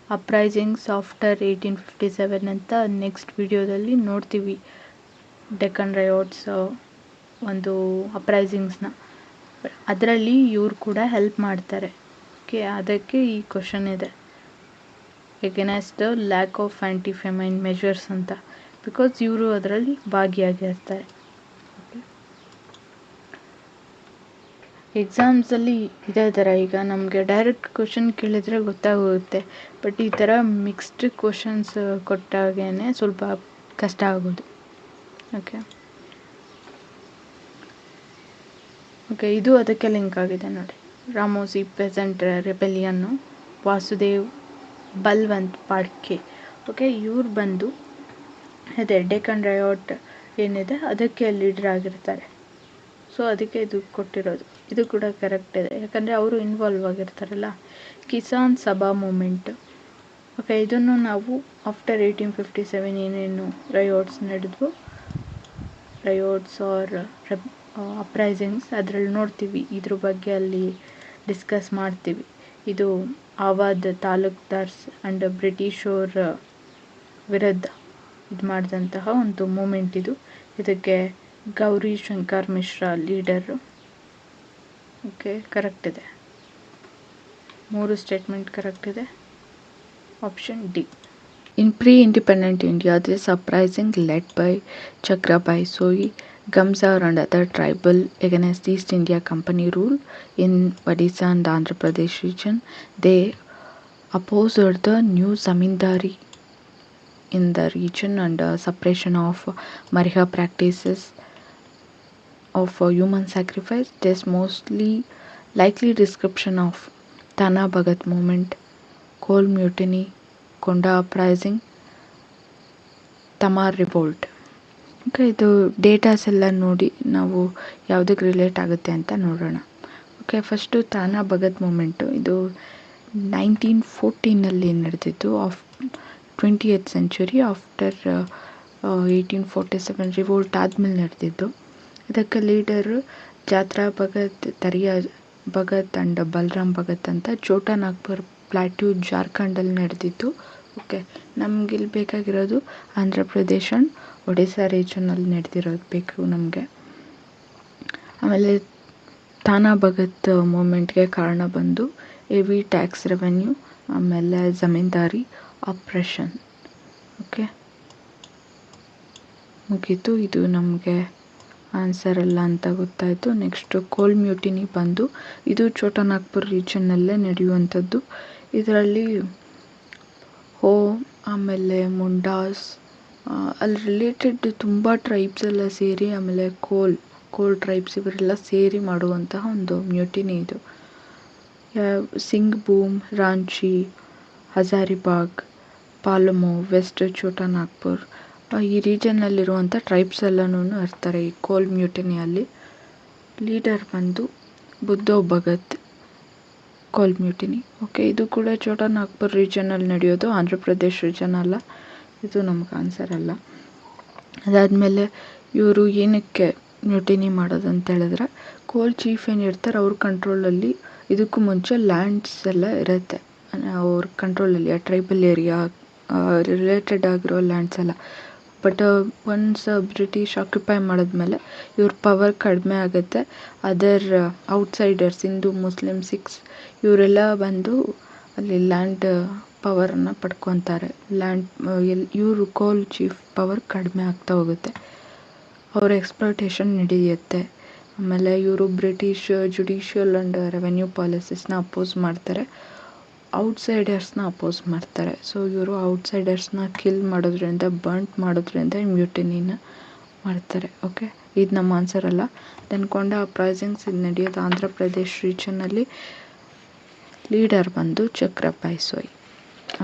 ಅಪ್ರೈಸಿಂಗ್ಸ್ ಆಫ್ಟರ್ 1857 ಅಂತ ನೆಕ್ಸ್ಟ್ ವಿಡಿಯೋದಲ್ಲಿ ನೋಡ್ತೀವಿ. ಡೆಕ್ಕನ್ ರಯಾಟ್ಸ್ ಒಂದು ಅಪ್ರೈಸಿಂಗ್ಸ್ನ, ಅದರಲ್ಲಿ ಇವ್ರು ಕೂಡ ಹೆಲ್ಪ್ ಮಾಡ್ತಾರೆ. ಓಕೆ, ಅದಕ್ಕೆ ಈ ಕ್ವಶನ್ ಇದೆ, against the lack of anti famine measures ಅಂತ, ಬಿಕಾಸ್ ಇವರು ಅದರಲ್ಲಿ ಭಾಗಿಯಾಗಿರ್ತಾರೆ. ಎಕ್ಸಾಮ್ಸಲ್ಲಿ ಇದೇ ಥರ, ಈಗ ನಮಗೆ ಡೈರೆಕ್ಟ್ ಕ್ವಶನ್ ಕೇಳಿದರೆ ಗೊತ್ತಾಗುತ್ತೆ, ಬಟ್ ಈ ಥರ ಮಿಕ್ಸ್ಡ್ ಕ್ವಶನ್ಸ್ ಕೊಟ್ಟಾಗೇ ಸ್ವಲ್ಪ ಕಷ್ಟ ಆಗೋದು. ಓಕೆ ಓಕೆ ಇದು ಅದಕ್ಕೆ ಲಿಂಕ್ ಆಗಿದೆ ನೋಡಿ. ರಾಮೋಸಿ ಪೆಸೆಂಟ್ ರೆಬೆಲಿಯನ್ನು, ವಾಸುದೇವ್ ಬಲ್ವಂತ್ ಫಾಡ್ಕೆ. ಓಕೆ, ಇವ್ರು ಬಂದು ಅದೇ ಡೆಕ್ಕನ್ ರಯಾಟ್ ಏನಿದೆ ಅದಕ್ಕೆ ಲೀಡರ್ ಆಗಿರ್ತಾರೆ. ಸೊ ಅದಕ್ಕೆ ಇದು ಕೊಟ್ಟಿರೋದು. ಇದು ಕೂಡ ಕರೆಕ್ಟ್ ಇದೆ, ಯಾಕಂದರೆ ಅವರು ಇನ್ವಾಲ್ವ್ ಆಗಿರ್ತಾರಲ್ಲ. ಕಿಸಾನ್ ಸಭಾ ಮೂಮೆಂಟ್. ಓಕೆ, ಇದನ್ನು ನಾವು ಆಫ್ಟರ್ 1857 ಏನೇನು ರಯಾಟ್ಸ್ ನಡೆದ್ವು, ರಯಾಟ್ಸ್ ಆರ್ ಅಪ್ರೈಸಿಂಗ್ಸ್, ಅದರಲ್ಲಿ ನೋಡ್ತೀವಿ. ಇದ್ರ ಬಗ್ಗೆ ಅಲ್ಲಿ ಡಿಸ್ಕಸ್ ಮಾಡ್ತೀವಿ. ಇದು ಆವಾದ್ ತಾಲೂಕ್ದಾರ್ಸ್ ಆ್ಯಂಡ್ ಬ್ರಿಟಿಷರ ವಿರುದ್ಧ ಇದು ಮಾಡಿದಂತಹ ಒಂದು ಮೂಮೆಂಟ್ ಇದು. ಇದಕ್ಕೆ Gauri Shankar Mishra leader. Okay, correct ಇದೆ, 3 ಸ್ಟೇಟ್ಮೆಂಟ್ ಕರೆಕ್ಟ್ ಇದೆ. Option D. In pre-independent India, this uprising led by Chakrabai Soi, Gamsar and other tribal against East India Company rule in Odisha and Andhra Pradesh region. They opposed the new zamindari in the region and suppression of Mariha practices of human sacrifice. This mostly likely description of Tana Bhagat movement, coal mutiny, Konda uprising, Tamar revolt. Okay, ಇದು ಡೇಟಾಸ್ ಎಲ್ಲ ನೋಡಿ ನಾವು ಯಾವುದಕ್ಕೆ ರಿಲೇಟ್ ಆಗುತ್ತೆ ಅಂತ ನೋಡೋಣ. ಓಕೆ, ಫಸ್ಟು ತಾನಾ ಭಗತ್ ಮೂಮೆಂಟು, ಇದು 1914 ನಡೆದಿದ್ದು. 20th century ಆಫ್ಟರ್ 1847 ರಿವೋಲ್ಟ್ ಆದಮೇಲೆ ನಡೆದಿದ್ದು. ಇದಕ್ಕೆ ಲೀಡರು ಜಾತ್ರಾ ಭಗತ್, ತರಿಯಾ ಭಗತ್ ಆ್ಯಂಡ್ ಬಲರಾಮ್ ಭಗತ್ ಅಂತ ಛೋಟಾ ನಾಗ್ಪುರ್ ಪ್ಲಾಟ್ಯೂ ಜಾರ್ಖಂಡಲ್ಲಿ ನಡೆದಿತ್ತು. ಓಕೆ, ನಮಗಿಲ್ಲಿ ಬೇಕಾಗಿರೋದು ಆಂಧ್ರ ಪ್ರದೇಶ್ ಆ್ಯಂಡ್ ಒಡಿಸ್ಸಾ ರೀಜನಲ್ಲಿ ನಡೆದಿರೋದು ಬೇಕು ನಮಗೆ. ಆಮೇಲೆ ತಾನಾ ಭಗತ್ ಮೂಮೆಂಟ್ಗೆ ಕಾರಣ ಬಂದು ಹೆವಿ ಟ್ಯಾಕ್ಸ್ ರೆವೆನ್ಯೂ, ಆಮೇಲೆ ಜಮೀನ್ದಾರಿ ಆಪ್ರೆಷನ್. ಓಕೆ, ಮುಗೀತು. ಇದು ನಮಗೆ ಆನ್ಸರ್ ಅಲ್ಲ ಅಂತ ಗೊತ್ತಾಯಿತು. ನೆಕ್ಸ್ಟು ಕೋಲ್ ಮ್ಯೂಟಿನಿ ಬಂದು ಇದು ಛೋಟಾ ನಾಗ್ಪುರ್ ರೀಜನ್ನಲ್ಲೇ ನಡೆಯುವಂಥದ್ದು. ಇದರಲ್ಲಿ ಹೋ, ಆಮೇಲೆ ಮುಂಡಾಸ್, ಅಲ್ಲಿ ರಿಲೇಟೆಡ್ ತುಂಬ ಟ್ರೈಬ್ಸ್ ಎಲ್ಲ ಸೇರಿ, ಆಮೇಲೆ ಕೋಲ್ ಟ್ರೈಬ್ಸ್ ಇವರೆಲ್ಲ ಸೇರಿ ಮಾಡುವಂತಹ ಒಂದು ಮ್ಯೂಟಿನಿ ಇದು. ಸಿಂಗ್ ಭೂಮ್, ರಾಂಚಿ, ಹಜಾರಿಬಾಗ್, ಪಾಲಮು, ವೆಸ್ಟ್ ಛೋಟಾ ನಾಗ್ಪುರ್, ಈ ರೀಜನ್ನಲ್ಲಿರುವಂಥ ಟ್ರೈಬ್ಸ್ ಎಲ್ಲನೂ ಇರ್ತಾರೆ ಈ ಕೋಲ್ ಮ್ಯೂಟಿನಿಯಲ್ಲಿ. ಲೀಡರ್ ಬಂದು ಬುದ್ಧೋ ಭಗತ್, ಕೋಲ್ ಮ್ಯೂಟಿನಿ. ಓಕೆ, ಇದು ಕೂಡ ಛೋಟಾ ನಾಗ್ಪುರ್ ರೀಜನಲ್ಲಿ ನಡೆಯೋದು, ಆಂಧ್ರ ಪ್ರದೇಶ್ ರೀಜನ್ ಅಲ್ಲ. ಇದು ನಮ್ಗೆ ಆನ್ಸರ್ ಅಲ್ಲ. ಅದಾದಮೇಲೆ ಇವರು ಏನಕ್ಕೆ ಮ್ಯೂಟಿನಿ ಮಾಡೋದು ಅಂತ ಹೇಳಿದ್ರೆ, ಕೋಲ್ ಚೀಫ್ ಏನಿರ್ತಾರೆ ಅವ್ರ ಕಂಟ್ರೋಲಲ್ಲಿ ಇದಕ್ಕೂ ಮುಂಚೆ ಲ್ಯಾಂಡ್ಸ್ ಎಲ್ಲ ಇರುತ್ತೆ ಅವ್ರ ಕಂಟ್ರೋಲಲ್ಲಿ, ಆ ಟ್ರೈಬಲ್ ಏರಿಯಾ ರಿಲೇಟೆಡ್ ಆಗಿರೋ ಲ್ಯಾಂಡ್ಸ್ ಎಲ್ಲ. ಬಟ್ ಒನ್ಸ್ ಬ್ರಿಟಿಷ್ ಆಕ್ಯುಪೈ ಮಾಡಿದ್ಮೇಲೆ ಇವ್ರ ಪವರ್ ಕಡಿಮೆ ಆಗುತ್ತೆ. ಅದರ್ ಔಟ್ಸೈಡರ್ಸ್, ಹಿಂದೂ, ಮುಸ್ಲಿಮ್, ಸಿಖ್ಸ್ ಇವರೆಲ್ಲ ಬಂದು ಅಲ್ಲಿ ಲ್ಯಾಂಡ್ ಪವರನ್ನು ಪಡ್ಕೊತಾರೆ. ಇವರು ಕೋಲ್ ಚೀಫ್ ಪವರ್ ಕಡಿಮೆ ಆಗ್ತಾ ಹೋಗುತ್ತೆ. ಅವ್ರ ಎಕ್ಸ್ಪ್ಲಾಯ್ಟೇಷನ್ ನಡೆಯುತ್ತೆ. ಆಮೇಲೆ ಇವರು ಬ್ರಿಟಿಷ್ ಜುಡಿಷಿಯಲ್ ಆ್ಯಂಡ್ ರೆವೆನ್ಯೂ ಪಾಲಿಸೀಸ್ನ ಅಪೋಸ್ ಮಾಡ್ತಾರೆ. ಔಟ್ಸೈಡರ್ಸ್ನ ಅಪೋಸ್ ಮಾಡ್ತಾರೆ. ಸೊ ಇವರು ಔಟ್ಸೈಡರ್ಸ್ನ ಕಿಲ್ ಮಾಡೋದ್ರಿಂದ, ಬರ್ಂಟ್ ಮಾಡೋದ್ರಿಂದ ಮ್ಯೂಟಿನಿನ ಮಾಡ್ತಾರೆ. ಓಕೆ, ಇದು ನಮ್ಮ ಆನ್ಸರ್ ಅಲ್ಲ. ದೆನ್ ಕೊಂಡ ಅಪ್ರೈಸಿಂಗ್ಸ್ ಇದು ನಡೆಯೋದು ಆಂಧ್ರ ಪ್ರದೇಶ್ ರೀಜನಲ್ಲಿ. ಲೀಡರ್ ಬಂದು ಚಕ್ರಪಾಯಿ ಸೋಯ್.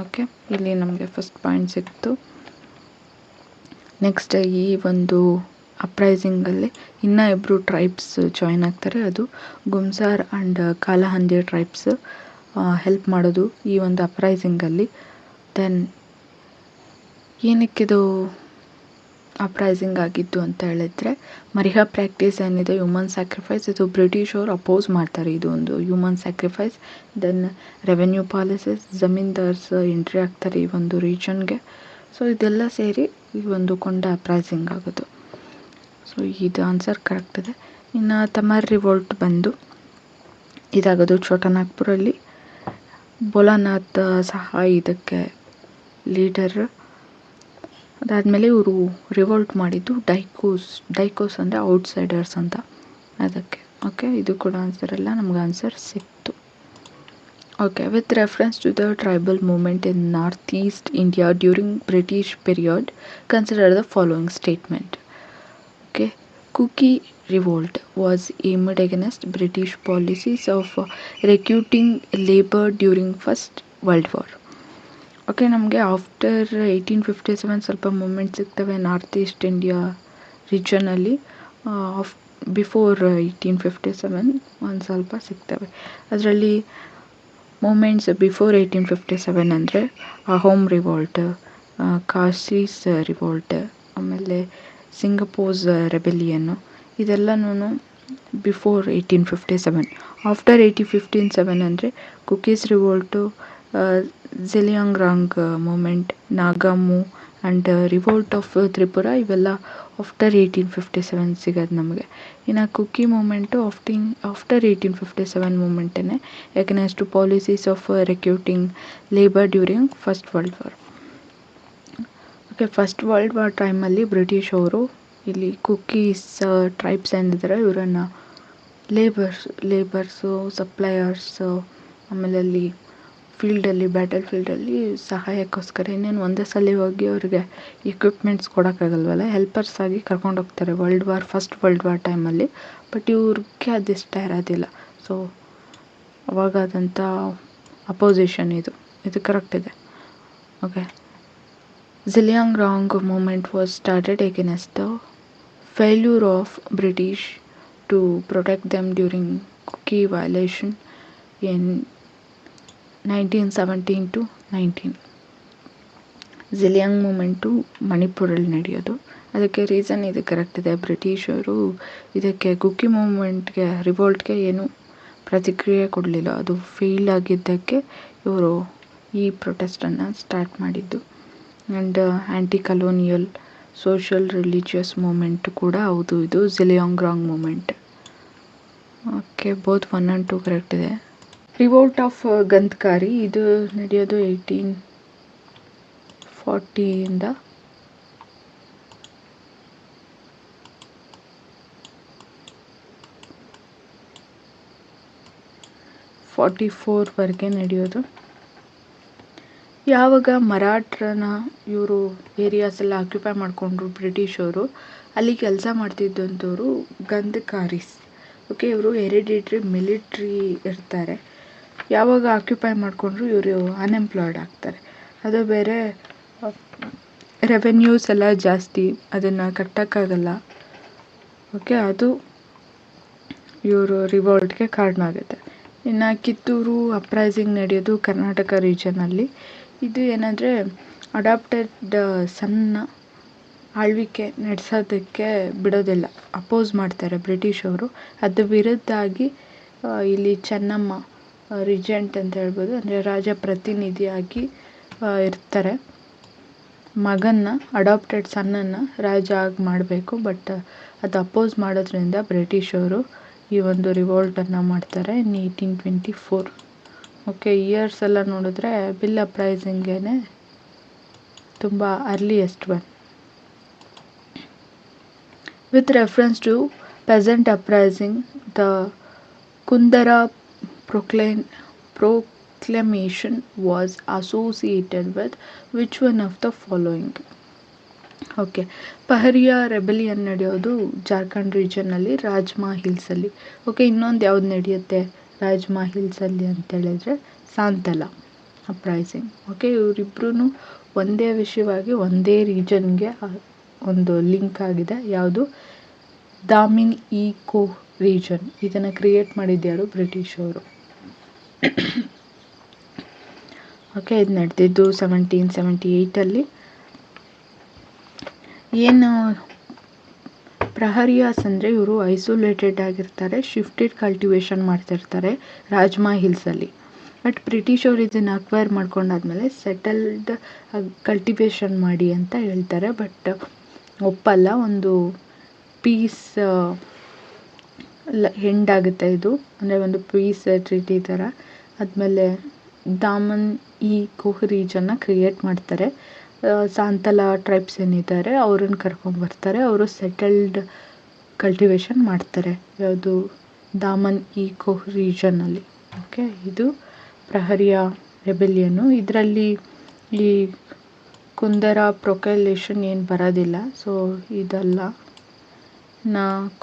ಓಕೆ, ಇಲ್ಲಿ ನಮಗೆ ಫಸ್ಟ್ ಪಾಯಿಂಟ್ ಸಿಕ್ತು. ನೆಕ್ಸ್ಟ್ ಈ ಒಂದು ಅಪ್ರೈಸಿಂಗಲ್ಲಿ ಇನ್ನೂ ಇಬ್ಬರು ಟ್ರೈಬ್ಸ್ ಜಾಯ್ನ್ ಆಗ್ತಾರೆ. ಅದು ಗುಮ್ಸಾರ್ ಆ್ಯಂಡ್ ಕಾಲಹಂದಿ ಟ್ರೈಬ್ಸ್ ಹೆಲ್ಪ್ ಮಾಡೋದು ಈ ಒಂದು ಅಪ್ರೈಸಿಂಗಲ್ಲಿ. ದೆನ್ ಏನಕ್ಕಿದು ಅಪ್ರೈಸಿಂಗ್ ಆಗಿದ್ದು ಅಂತ ಹೇಳಿದ್ರೆ, ಮರಿಹಾ ಪ್ರಾಕ್ಟೀಸ್ ಏನಿದೆ ಹ್ಯೂಮನ್ ಸ್ಯಾಕ್ರಿಫೈಸ್, ಇದು ಬ್ರಿಟಿಷ್ ಅವರು ಅಪೋಸ್ ಮಾಡ್ತಾರೆ. ಇದು ಒಂದು human sacrifice. Then revenue policies, zamindars entry ಆಗ್ತಾರೆ ಈ ಒಂದು ರೀಜನ್ಗೆ. ಸೊ ಇದೆಲ್ಲ ಸೇರಿ ಈ ಒಂದು ಕೊಂಡ ಅಪ್ರೈಸಿಂಗ್ ಆಗೋದು. ಸೊ ಇದು ಆನ್ಸರ್ ಕರೆಕ್ಟ್ ಇದೆ. ಇನ್ನು ತಮರ್ ರಿವೋಲ್ಟ್ ಬಂದು ಇದಾಗೋದು ಛೋಟನಾಗ್ಪುರಲ್ಲಿ. ಭೋಲಾನಾಥ್ ಸಹ ಇದಕ್ಕೆ ಲೀಡರ್. ಅದಾದಮೇಲೆ ಇವರು ರಿವೋಲ್ಟ್ ಮಾಡಿದ್ದು ಡೈಕೋಸ್ ಅಂದರೆ ಔಟ್ಸೈಡರ್ಸ್ ಅಂತ ಅದಕ್ಕೆ. ಓಕೆ, ಇದು ಕೂಡ ಆನ್ಸರ್ ಅಲ್ಲ, ನಮ್ಗೆ ಆನ್ಸರ್ ಸಿಕ್ತು. Okay, with reference to the tribal movement in North East India during British period, consider the following statement. Okay, Kuki revolt was aimed against British policies of recruiting labor during First World War. Okay, ನಮಗೆ ಆಫ್ಟರ್ 1857 ಸ್ವಲ್ಪ ಮೂಮೆಂಟ್ ಸಿಗ್ತವೆ ನಾರ್ತ್ ಈಸ್ಟ್ ಇಂಡಿಯಾ ರೀಜನಲ್ಲಿ. ಬಿಫೋರ್ 1857 ಒಂದು ಸ್ವಲ್ಪ ಸಿಗ್ತವೆ. ಅದರಲ್ಲಿ ಮೂಮೆಂಟ್ಸ್ ಬಿಫೋರ್ 1857 ಅಂದರೆ ಅಹೋಮ್ ರಿವೋಲ್ಟ್, ಕಾಶೀಸ್ ರಿವೋಲ್ಟ್, ಆಮೇಲೆ ಸಿಂಗಪೋರ್ಸ್ ರೆಬೆಲಿಯನ್ನು, ಇದೆಲ್ಲನೂ ಬಿಫೋರ್ 1857. ಆಫ್ಟರ್ 1857 ಅಂದರೆ ಕುಕೀಸ್ ರಿವೋಲ್ಟು, ಝೆಲಿಯಾಂಗ್ರಾಂಗ್ ಮೂಮೆಂಟ್, ನಾಗಾಮು ಆ್ಯಂಡ್ ರಿವೋಲ್ಟ್ ಆಫ್ ತ್ರಿಪುರ, ಇವೆಲ್ಲ ಆಫ್ಟರ್ 1857 ಸಿಗೋದು ನಮಗೆ. ಇನ್ನು ಕುಕಿ ಮೂಮೆಂಟು ಆಫ್ಟರ್ 1857 ಮೂಮೆಂಟೇ against to policies of recruiting labour during First world War. Okay, First world war ಟೈಮಲ್ಲಿ ಬ್ರಿಟಿಷ್ ಅವರು ಇಲ್ಲಿ ಕುಕೀಸ್ ಟ್ರೈಬ್ಸ್ ಏನಿದ್ದಾರೆ ಇವರನ್ನು ಲೇಬರ್ಸು, ಸಪ್ಲೈಯರ್ಸು, ಆಮೇಲೆ ಅಲ್ಲಿ ಬ್ಯಾಟಲ್ ಫೀಲ್ಡಲ್ಲಿ ಸಹಾಯಕ್ಕೋಸ್ಕರ ಇನ್ನೇನು ಒಂದೇ ಸಲ ಹೋಗಿ ಅವ್ರಿಗೆ ಇಕ್ವಿಪ್ಮೆಂಟ್ಸ್ ಕೊಡೋಕ್ಕಾಗಲ್ವಲ್ಲ, ಹೆಲ್ಪರ್ಸ್ ಆಗಿ ಕರ್ಕೊಂಡೋಗ್ತಾರೆ ಫಸ್ಟ್ ವರ್ಲ್ಡ್ ವಾರ್ ಟೈಮಲ್ಲಿ. ಬಟ್ ಇವ್ರಿಗೆ ಅದಿಷ್ಟ ಇರೋದಿಲ್ಲ. ಸೊ ಅವಾಗಾದಂಥ ಅಪೋಸಿಷನ್ ಇದು ಕರೆಕ್ಟ್ ಇದೆ. Okay, Zeliangrong movement was started against the failure of British to protect them during Kuki violation in 1917 to 19. Zeliang moment ಮಣಿಪುರಲ್ಲಿ ನಡೆಯೋದು. ಅದಕ್ಕೆ ರೀಸನ್ ಇದು ಕರೆಕ್ಟ್ ಇದೆ. ಬ್ರಿಟಿಷರು ಇದಕ್ಕೆ ಕುಕಿ ಮೂಮೆಂಟ್ಗೆ ರಿವೋಲ್ಟ್ಗೆ ಏನು ಪ್ರತಿಕ್ರಿಯೆ ಕೊಡಲಿಲ್ಲ. ಅದು ಫೇಲ್ ಆಗಿದ್ದಕ್ಕೆ ಇವರು ಈ ಪ್ರೊಟೆಸ್ಟನ್ನು ಸ್ಟಾರ್ಟ್ ಮಾಡಿದ್ದು. And anti colonial social religious movement ಕೂಡ ಹೌದು ಇದು Zeliangrong movement. Okay, both 1 and 2 correct ಇದೆ. ರಿವೋಲ್ಟ್ ಆಫ್ ಗಂಧಕಾರಿ ಇದು ನಡೆಯೋದು 1840 44ವರೆಗೆ ನಡೆಯೋದು. ಯಾವಾಗ ಮರಾಠರನ್ನ ಇವರು ಏರಿಯಾಸ್ ಎಲ್ಲ ಆಕ್ಯುಪೈ ಮಾಡಿಕೊಂಡ್ರು ಬ್ರಿಟಿಷವರು, ಅಲ್ಲಿ ಕೆಲಸ ಮಾಡ್ತಿದ್ದಂಥವ್ರು ಗಂಧಕಾರೀಸ್. ಓಕೆ, ಇವರು ಹೆರಿಡಿಟ್ರಿ ಮಿಲಿಟ್ರಿ ಇರ್ತಾರೆ. ಯಾವಾಗ ಆಕ್ಯುಪೈ ಮಾಡಿಕೊಂಡ್ರು ಇವರು ಅನ್ಎಂಪ್ಲಾಯ್ಡ್ ಆಗ್ತಾರೆ. ಅದು ಬೇರೆ ರೆವೆನ್ಯೂಸ್ ಎಲ್ಲ ಜಾಸ್ತಿ, ಅದನ್ನು ಕಟ್ಟೋಕ್ಕಾಗಲ್ಲ. ಓಕೆ, ಅದು ಇವರು ರಿವೋಲ್ಟ್ಗೆ ಕಾರಣ ಆಗುತ್ತೆ. ಇನ್ನು ಕಿತ್ತೂರು ಅಪ್ರೈಸಿಂಗ್ ನಡೆಯೋದು ಕರ್ನಾಟಕ ರೀಜನಲ್ಲಿ. ಇದು ಏನಂದರೆ ಅಡಾಪ್ಟೆಡ್ ಸಣ್ಣ ಆಳ್ವಿಕೆ ನಡೆಸೋದಕ್ಕೆ ಬಿಡೋದಿಲ್ಲ, ಅಪೋಸ್ ಮಾಡ್ತಾರೆ ಬ್ರಿಟಿಷವರು. ಅದು ವಿರುದ್ಧಾಗಿ ಇಲ್ಲಿ ಚೆನ್ನಮ್ಮ ರಿಜೆಂಟ್ ಅಂತ ಹೇಳ್ಬೋದು, ಅಂದರೆ ರಾಜ ಪ್ರತಿನಿಧಿಯಾಗಿ ಇರ್ತಾರೆ. ಮಗನ್ನ ಅಡಾಪ್ಟೆಡ್ ಸನ್ನನ್ನು ರಾಜ ಆಗಿ ಮಾಡಬೇಕು. ಬಟ್ ಅದು ಅಪೋಸ್ ಮಾಡೋದ್ರಿಂದ ಬ್ರಿಟಿಷವರು ಈ ಒಂದು ರಿವೋಲ್ಟನ್ನು ಮಾಡ್ತಾರೆ. ಇನ್ 1824 ಓಕೆ, ಇಯರ್ಸ್ ಎಲ್ಲ ನೋಡಿದ್ರೆ ಬಿಲ್ ಅಪ್ರೈಸಿಂಗೇನೆ ತುಂಬ earliest one. With reference to peasant uprising, the Kundara proclamation was associated with which one of the following? Okay, Pahariya rebellion ನಡೆಯೋದು ಜಾರ್ಖಂಡ್ ರೀಜನಲ್ಲಿ ರಾಜ್ಮಾ ಹಿಲ್ಸಲ್ಲಿ. ಓಕೆ, ಇನ್ನೊಂದು ಯಾವ್ದು ನಡೆಯುತ್ತೆ ರಾಜ್ಮಾ ಹಿಲ್ಸಲ್ಲಿ ಅಂತೇಳಿದರೆ ಸಾಂತಲ ಅಪ್ರೈಸಿಂಗ್. ಓಕೆ, ಇವರಿಬ್ರು ಒಂದೇ ವಿಷಯವಾಗಿ ಒಂದೇ ರೀಜನ್ಗೆ ಒಂದು ಲಿಂಕ್ ಆಗಿದೆ. ಯಾವುದು? ದಾಮಿನ್ ಈಕೋ ರೀಜನ್. ಇದನ್ನು ಕ್ರಿಯೇಟ್ ಮಾಡಿದ್ಯಾರು? ಬ್ರಿಟಿಷ್ ಅವರು. ಓಕೆ, ಇದು ನಡೆದಿದ್ದು 1778ಅಲ್ಲಿ. ಏನು ಪ್ರಹರಿಯಾಸ್ ಅಂದರೆ ಇವರು ಐಸೋಲೇಟೆಡ್ ಆಗಿರ್ತಾರೆ, ಶಿಫ್ಟೆಡ್ ಕಲ್ಟಿವೇಶನ್ ಮಾಡ್ತಿರ್ತಾರೆ ರಾಜ್ಮಾ ಹಿಲ್ಸಲ್ಲಿ. ಬಟ್ ಬ್ರಿಟಿಷ್ ಅವರು ಇದನ್ನು ಅಕ್ವೈರ್ ಮಾಡ್ಕೊಂಡಾದ್ಮೇಲೆ ಸೆಟಲ್ಡ್ ಕಲ್ಟಿವೇಶನ್ ಮಾಡಿ ಅಂತ ಹೇಳ್ತಾರೆ. ಬಟ್ ಒಪ್ಪಲ್ಲ. ಒಂದು ಪೀಸ್ ಎಂಡ್ ಆಗುತ್ತೆ ಇದು, ಅಂದರೆ ಒಂದು ಪೀಸ್ ಟ್ರೀಟಿ ಥರ. ಆದಮೇಲೆ ದಾಮನ್ ಈ ಕೋಹ್ ರೀಜನ್ನ ಕ್ರಿಯೇಟ್ ಮಾಡ್ತಾರೆ. ಸಾಂತಲ ಟ್ರೈಬ್ಸ್ ಏನಿದ್ದಾರೆ ಅವ್ರನ್ನ ಕರ್ಕೊಂಡ್ಬರ್ತಾರೆ. ಅವರು ಸೆಟಲ್ಡ್ ಕಲ್ಟಿವೇಶನ್ ಮಾಡ್ತಾರೆ. ಯಾವುದು? ದಾಮನ್ ಈ ಕೋಹ್ ರೀಜನಲ್ಲಿ. ಓಕೆ, ಇದು ಪ್ರಹರಿಯಾ ರೆಬೆಲಿಯನ್ನು. ಇದರಲ್ಲಿ ಈ ಕುಂದರ ಪ್ರೊಕ್ಲೇಮೇಷನ್ ಏನು ಬರೋದಿಲ್ಲ, ಸೊ ಇದಲ್ಲ.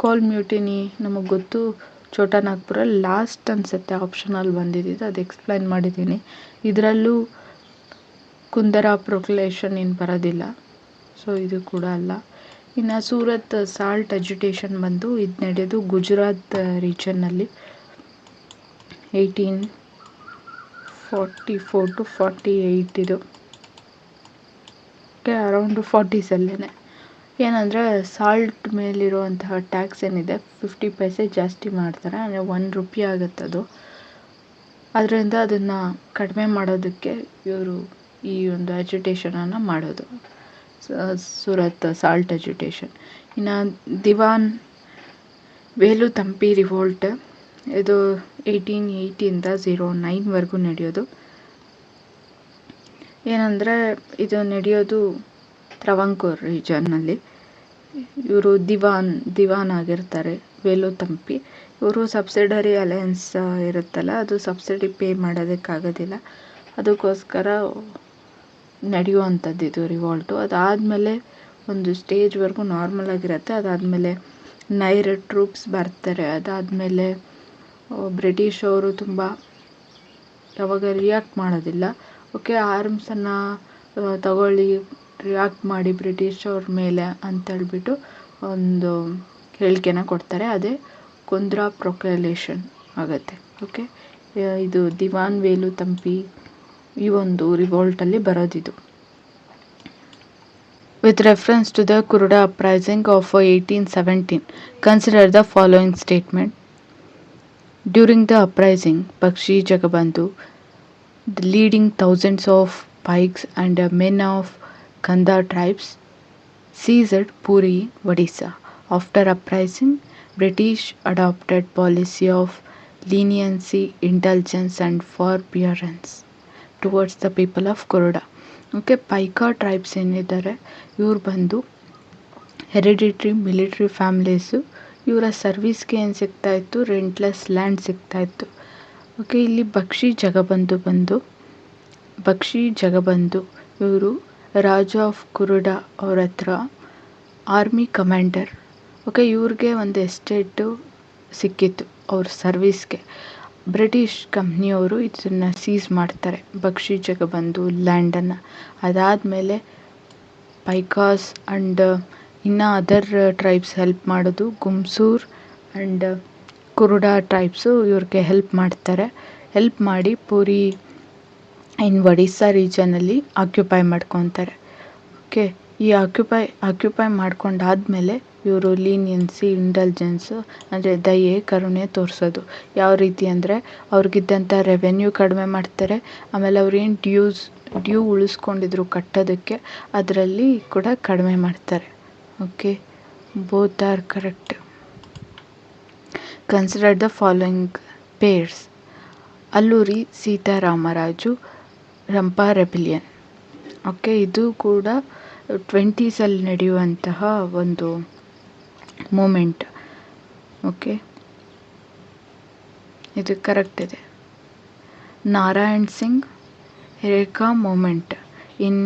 ಕೋಲ್ ಮ್ಯೂಟಿನಿ ನಮಗೆ ಗೊತ್ತು, ಛೋಟಾ ನಾಗ್ಪುರ ಲಾಸ್ಟ್ ಅನಿಸುತ್ತೆ ಆಪ್ಷನಲ್ಲಿ ಬಂದಿದ್ದು, ಅದು ಎಕ್ಸ್ಪ್ಲೈನ್ ಮಾಡಿದ್ದೀನಿ. ಇದರಲ್ಲೂ ಕುಂದರ ಪ್ರೊಕ್ಲೇಮೇಷನ್ ಏನು ಬರೋದಿಲ್ಲ, ಸೊ ಇದು ಕೂಡ ಅಲ್ಲ. ಇನ್ನು ಸೂರತ್ ಸಾಲ್ಟ್ ಅಜಿಟೇಷನ್ ಬಂದು ಇದು ನಡೆಯೋದು ಗುಜರಾತ್ ರೀಜನ್ನಲ್ಲಿ 1844 to 48. ಇದು ಅರೌಂಡ್ 40ಸಲ್ಲೇ. ಏನಂದರೆ ಸಾಲ್ಟ್ ಮೇಲಿರುವಂತಹ ಟ್ಯಾಕ್ಸ್ ಏನಿದೆ 50 ಪೈಸೆ ಜಾಸ್ತಿ ಮಾಡ್ತಾರೆ, ಅಂದರೆ 1 ರೂಪಾಯಿ ಆಗುತ್ತೆ ಅದು. ಅದರಿಂದ ಅದನ್ನು ಕಡಿಮೆ ಮಾಡೋದಕ್ಕೆ ಇವರು ಈ ಒಂದು ಅಜಿಟೇಷನನ್ನು ಮಾಡೋದು, ಸೂರತ್ ಸಾಲ್ಟ್ ಅಜಿಟೇಷನ್. ಇನ್ನು ದಿವಾನ್ ವೇಲು ತಂಪಿ ರಿವೋಲ್ಟ್, ಇದು 1880ಇಂದ 09ವರೆಗೂ ನಡೆಯೋದು. ಏನಂದರೆ ಇದು ನಡೆಯೋದು ತ್ರವಂಕೂರ್ ರೀಜನ್ನಲ್ಲಿ. ಇವರು ದಿವಾನ್ ಆಗಿರ್ತಾರೆ ವೇಲು ತಂಪಿ. ಇವರು ಸಬ್ಸಿಡರಿ ಅಲಯನ್ಸ್ ಇರುತ್ತಲ್ಲ, ಅದು ಸಬ್ಸಿಡಿ ಪೇ ಮಾಡೋದಕ್ಕಾಗೋದಿಲ್ಲ, ಅದಕ್ಕೋಸ್ಕರ ನಡೆಯುವಂಥದ್ದು ಇದು ರಿವಾಲ್ಟು. ಅದಾದಮೇಲೆ ಒಂದು ಸ್ಟೇಜ್ವರೆಗೂ ನಾರ್ಮಲ್ ಆಗಿರುತ್ತೆ. ಅದಾದಮೇಲೆ ನೈರ್ ಟ್ರೂಪ್ಸ್ ಬರ್ತಾರೆ. ಅದಾದಮೇಲೆ ಬ್ರಿಟಿಷ್ ಅವರು ತುಂಬ ಯಾವಾಗ ರಿಯಾಕ್ಟ್ ಮಾಡೋದಿಲ್ಲ. ಓಕೆ, ಆರ್ಮ್ಸನ್ನು ತಗೊಳ್ಳಿ, ರಿಯಾಕ್ಟ್ ಮಾಡಿ ಬ್ರಿಟಿಷ್ ಅವ್ರ ಮೇಲೆ ಅಂತೇಳ್ಬಿಟ್ಟು ಒಂದು ಹೇಳಿಕೆನ ಕೊಡ್ತಾರೆ. ಅದೇ ಕುಂದ್ರಾ ಪ್ರೊಕ್ಲೇಮೇಷನ್ ಆಗುತ್ತೆ. ಓಕೆ, ಇದು ದಿವಾನ್ ವೇಲು ತಂಪಿ ಈ ಒಂದು ರಿವೋಲ್ಟಲ್ಲಿ ಬರೋದಿದು. With reference to the Kuruda uprising of 1817, consider the following statement. During the uprising, Bakshi Jagabandhu, the leading thousands of Paiks and men of Kanda tribes, seized Puri, Odisha. After uprising, British adopted policy of leniency, indulgence and forbearance towards the people of Kuruda. Okay, pica tribes ಏನಿದ್ದಾರೆ ಇವ್ರು ಬಂದು ಹೆರಿಡಿಟ್ರಿ ಮಿಲಿಟ್ರಿ ಫ್ಯಾಮ್ಲೀಸು. ಇವರ ಸರ್ವಿಸ್ಗೆ ಏನು ಸಿಗ್ತಾಯಿತ್ತು? ರೆಂಟ್ಲೆಸ್ ಲ್ಯಾಂಡ್ ಸಿಗ್ತಾಯಿತ್ತು. ಓಕೆ, ಇಲ್ಲಿ ಬಕ್ಷಿ ಜಗಬಂಧು ಇವರು ರಾಜ ಆಫ್ ಕುರುಡಾ ಅವ್ರ ಹತ್ರ ಆರ್ಮಿ ಕಮಾಂಡರ್. ಓಕೆ, ಇವ್ರಿಗೆ ಒಂದು ಎಸ್ಟೇಟು ಸಿಕ್ಕಿತ್ತು ಅವ್ರ ಸರ್ವಿಸ್ಗೆ. ಬ್ರಿಟಿಷ್ ಕಂಪ್ನಿಯವರು ಇದನ್ನು ಸೀಸ್ ಮಾಡ್ತಾರೆ, ಬಕ್ಷಿ ಜಗಬಂಧು ಲ್ಯಾಂಡನ್ನು. ಅದಾದಮೇಲೆ ಪೈಕಾಸ್ ಆ್ಯಂಡ್ ಇನ್ನು ಅದರ್ ಟ್ರೈಬ್ಸ್ ಹೆಲ್ಪ್ ಮಾಡೋದು, ಗುಮ್ಸೂರ್ ಆ್ಯಂಡ್ ಕುರುಡಾ ಟ್ರೈಬ್ಸು ಇವ್ರಿಗೆ ಹೆಲ್ಪ್ ಮಾಡ್ತಾರೆ. ಹೆಲ್ಪ್ ಮಾಡಿ ಪೂರಿ ಇನ್ ಒಡಿಸ್ಸಾ ರೀಜನಲ್ಲಿ ಆಕ್ಯುಪೈ ಮಾಡ್ಕೊತಾರೆ. ಓಕೆ, ಈ ಆಕ್ಯುಪೈ ಮಾಡ್ಕೊಂಡಾದಮೇಲೆ ಇವರು ಲೀನಿಯನ್ಸಿ, ಇಂಟೆಲಿಜೆನ್ಸು ಅಂದರೆ ದಯೆ, ಕರುಣೆ ತೋರಿಸೋದು. ಯಾವ ರೀತಿ ಅಂದರೆ ಅವ್ರಿಗಿದ್ದಂಥ ರೆವೆನ್ಯೂ ಕಡಿಮೆ ಮಾಡ್ತಾರೆ. ಆಮೇಲೆ ಅವ್ರೇನು ಡ್ಯೂ ಉಳಿಸ್ಕೊಂಡಿದ್ರು ಕಟ್ಟೋದಕ್ಕೆ, ಅದರಲ್ಲಿ ಕೂಡ ಕಡಿಮೆ ಮಾಡ್ತಾರೆ. Okay, both are correct. Consider the following pairs. Alluri Sitaramaraju Rampa rebellion. Okay, ಇದು ಕೂಡ 20s ನಡೆಯುವಂತಹ ಒಂದು ಮೂಮೆಂಟ್. ಓಕೆ, ಇದು ಕರೆಕ್ಟ್ ಇದೆ. Narayan Singh Heraka movement in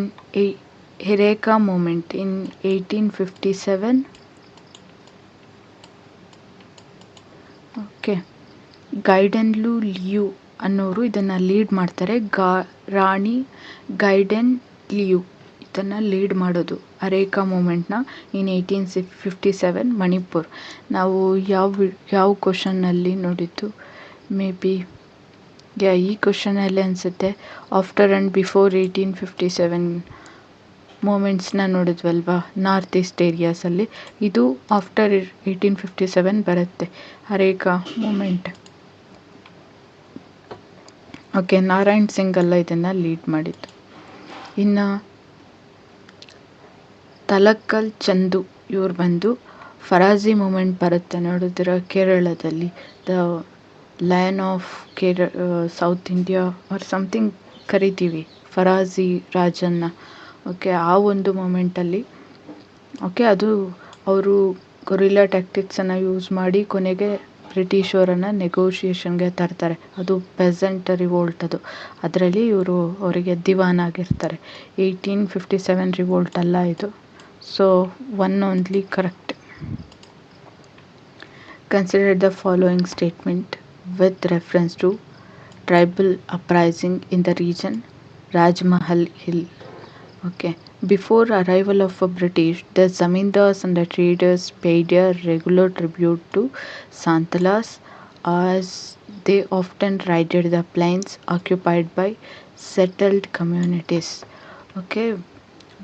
1857. Okay, Gaidinliu ಅನ್ನೋರು ಇದನ್ನು ಲೀಡ್ ಮಾಡ್ತಾರೆ. ರಾಣಿ ಗೈಡೆನ್ ಲಿಯು ಇದನ್ನು ಲೀಡ್ ಮಾಡೋದು ಅರೇಕಾ ಮೂಮೆಂಟ್ನ ಇನ್ 1857 ಮಣಿಪುರ್. ನಾವು ಯಾವ ಕ್ವಶನ್ನಲ್ಲಿ ನೋಡಿದ್ದು, ಮೇ ಬಿ ಈ ಕ್ವಶನಲ್ಲಿ ಅನಿಸುತ್ತೆ. ಆಫ್ಟರ್ ಆ್ಯಂಡ್ ಬಿಫೋರ್ 1857 ಮೂಮೆಂಟ್ಸ್ನ ನೋಡಿದ್ವಲ್ವಾ ನಾರ್ತ್ ಈಸ್ಟ್ ಏರಿಯಾಸಲ್ಲಿ. ಇದು ಆಫ್ಟರ್ 1857 ಬರುತ್ತೆ ಅರೇಕಾ ಮೂಮೆಂಟ್. ಓಕೆ, ನಾರಾಯಣ್ ಸಿಂಗ್ ಅಲ್ಲ ಇದನ್ನು ಲೀಡ್ ಮಾಡಿದ್ದು. ಇನ್ನು ತಲಕ್ಕಲ್ ಚಂದು ಇವ್ರು ಬಂದು ಫರಾಜಿ ಮೂಮೆಂಟ್ ಬರುತ್ತೆ ನೋಡಿದ್ರ ಕೇರಳದಲ್ಲಿ. The lion of South India or something ಕರಿತೀವಿ ಫರಾಜಿ ರಾಜನ್ನ. ಓಕೆ, ಆ ಒಂದು ಮೂಮೆಂಟಲ್ಲಿ ಓಕೆ ಅದು ಅವರು ಗೊರಿಲ್ಲಾ ಟ್ಯಾಕ್ಟಿಕ್ಸನ್ನು ಯೂಸ್ ಮಾಡಿ ಕೊನೆಗೆ ಬ್ರಿಟಿಷರನ್ನು ನೆಗೋಷಿಯೇಷನ್ಗೆ ತರ್ತಾರೆ. ಅದು ಪೆಸೆಂಟ್ ರಿವೋಲ್ಟ್. ಅದರಲ್ಲಿ ಇವರು ಅವರಿಗೆ ದಿವಾನ್ ಆಗಿರ್ತಾರೆ. 1857 ರಿವೋಲ್ಟ್ ಅಲ್ಲ ಇದು. So one only correct. Consider the following statement with reference to tribal uprising in the region Rajmahal Hill. Okay, before arrival of the British, the zamindars and the traders paid a regular tribute to Santalas, as they often raided the plains occupied by settled communities. Okay,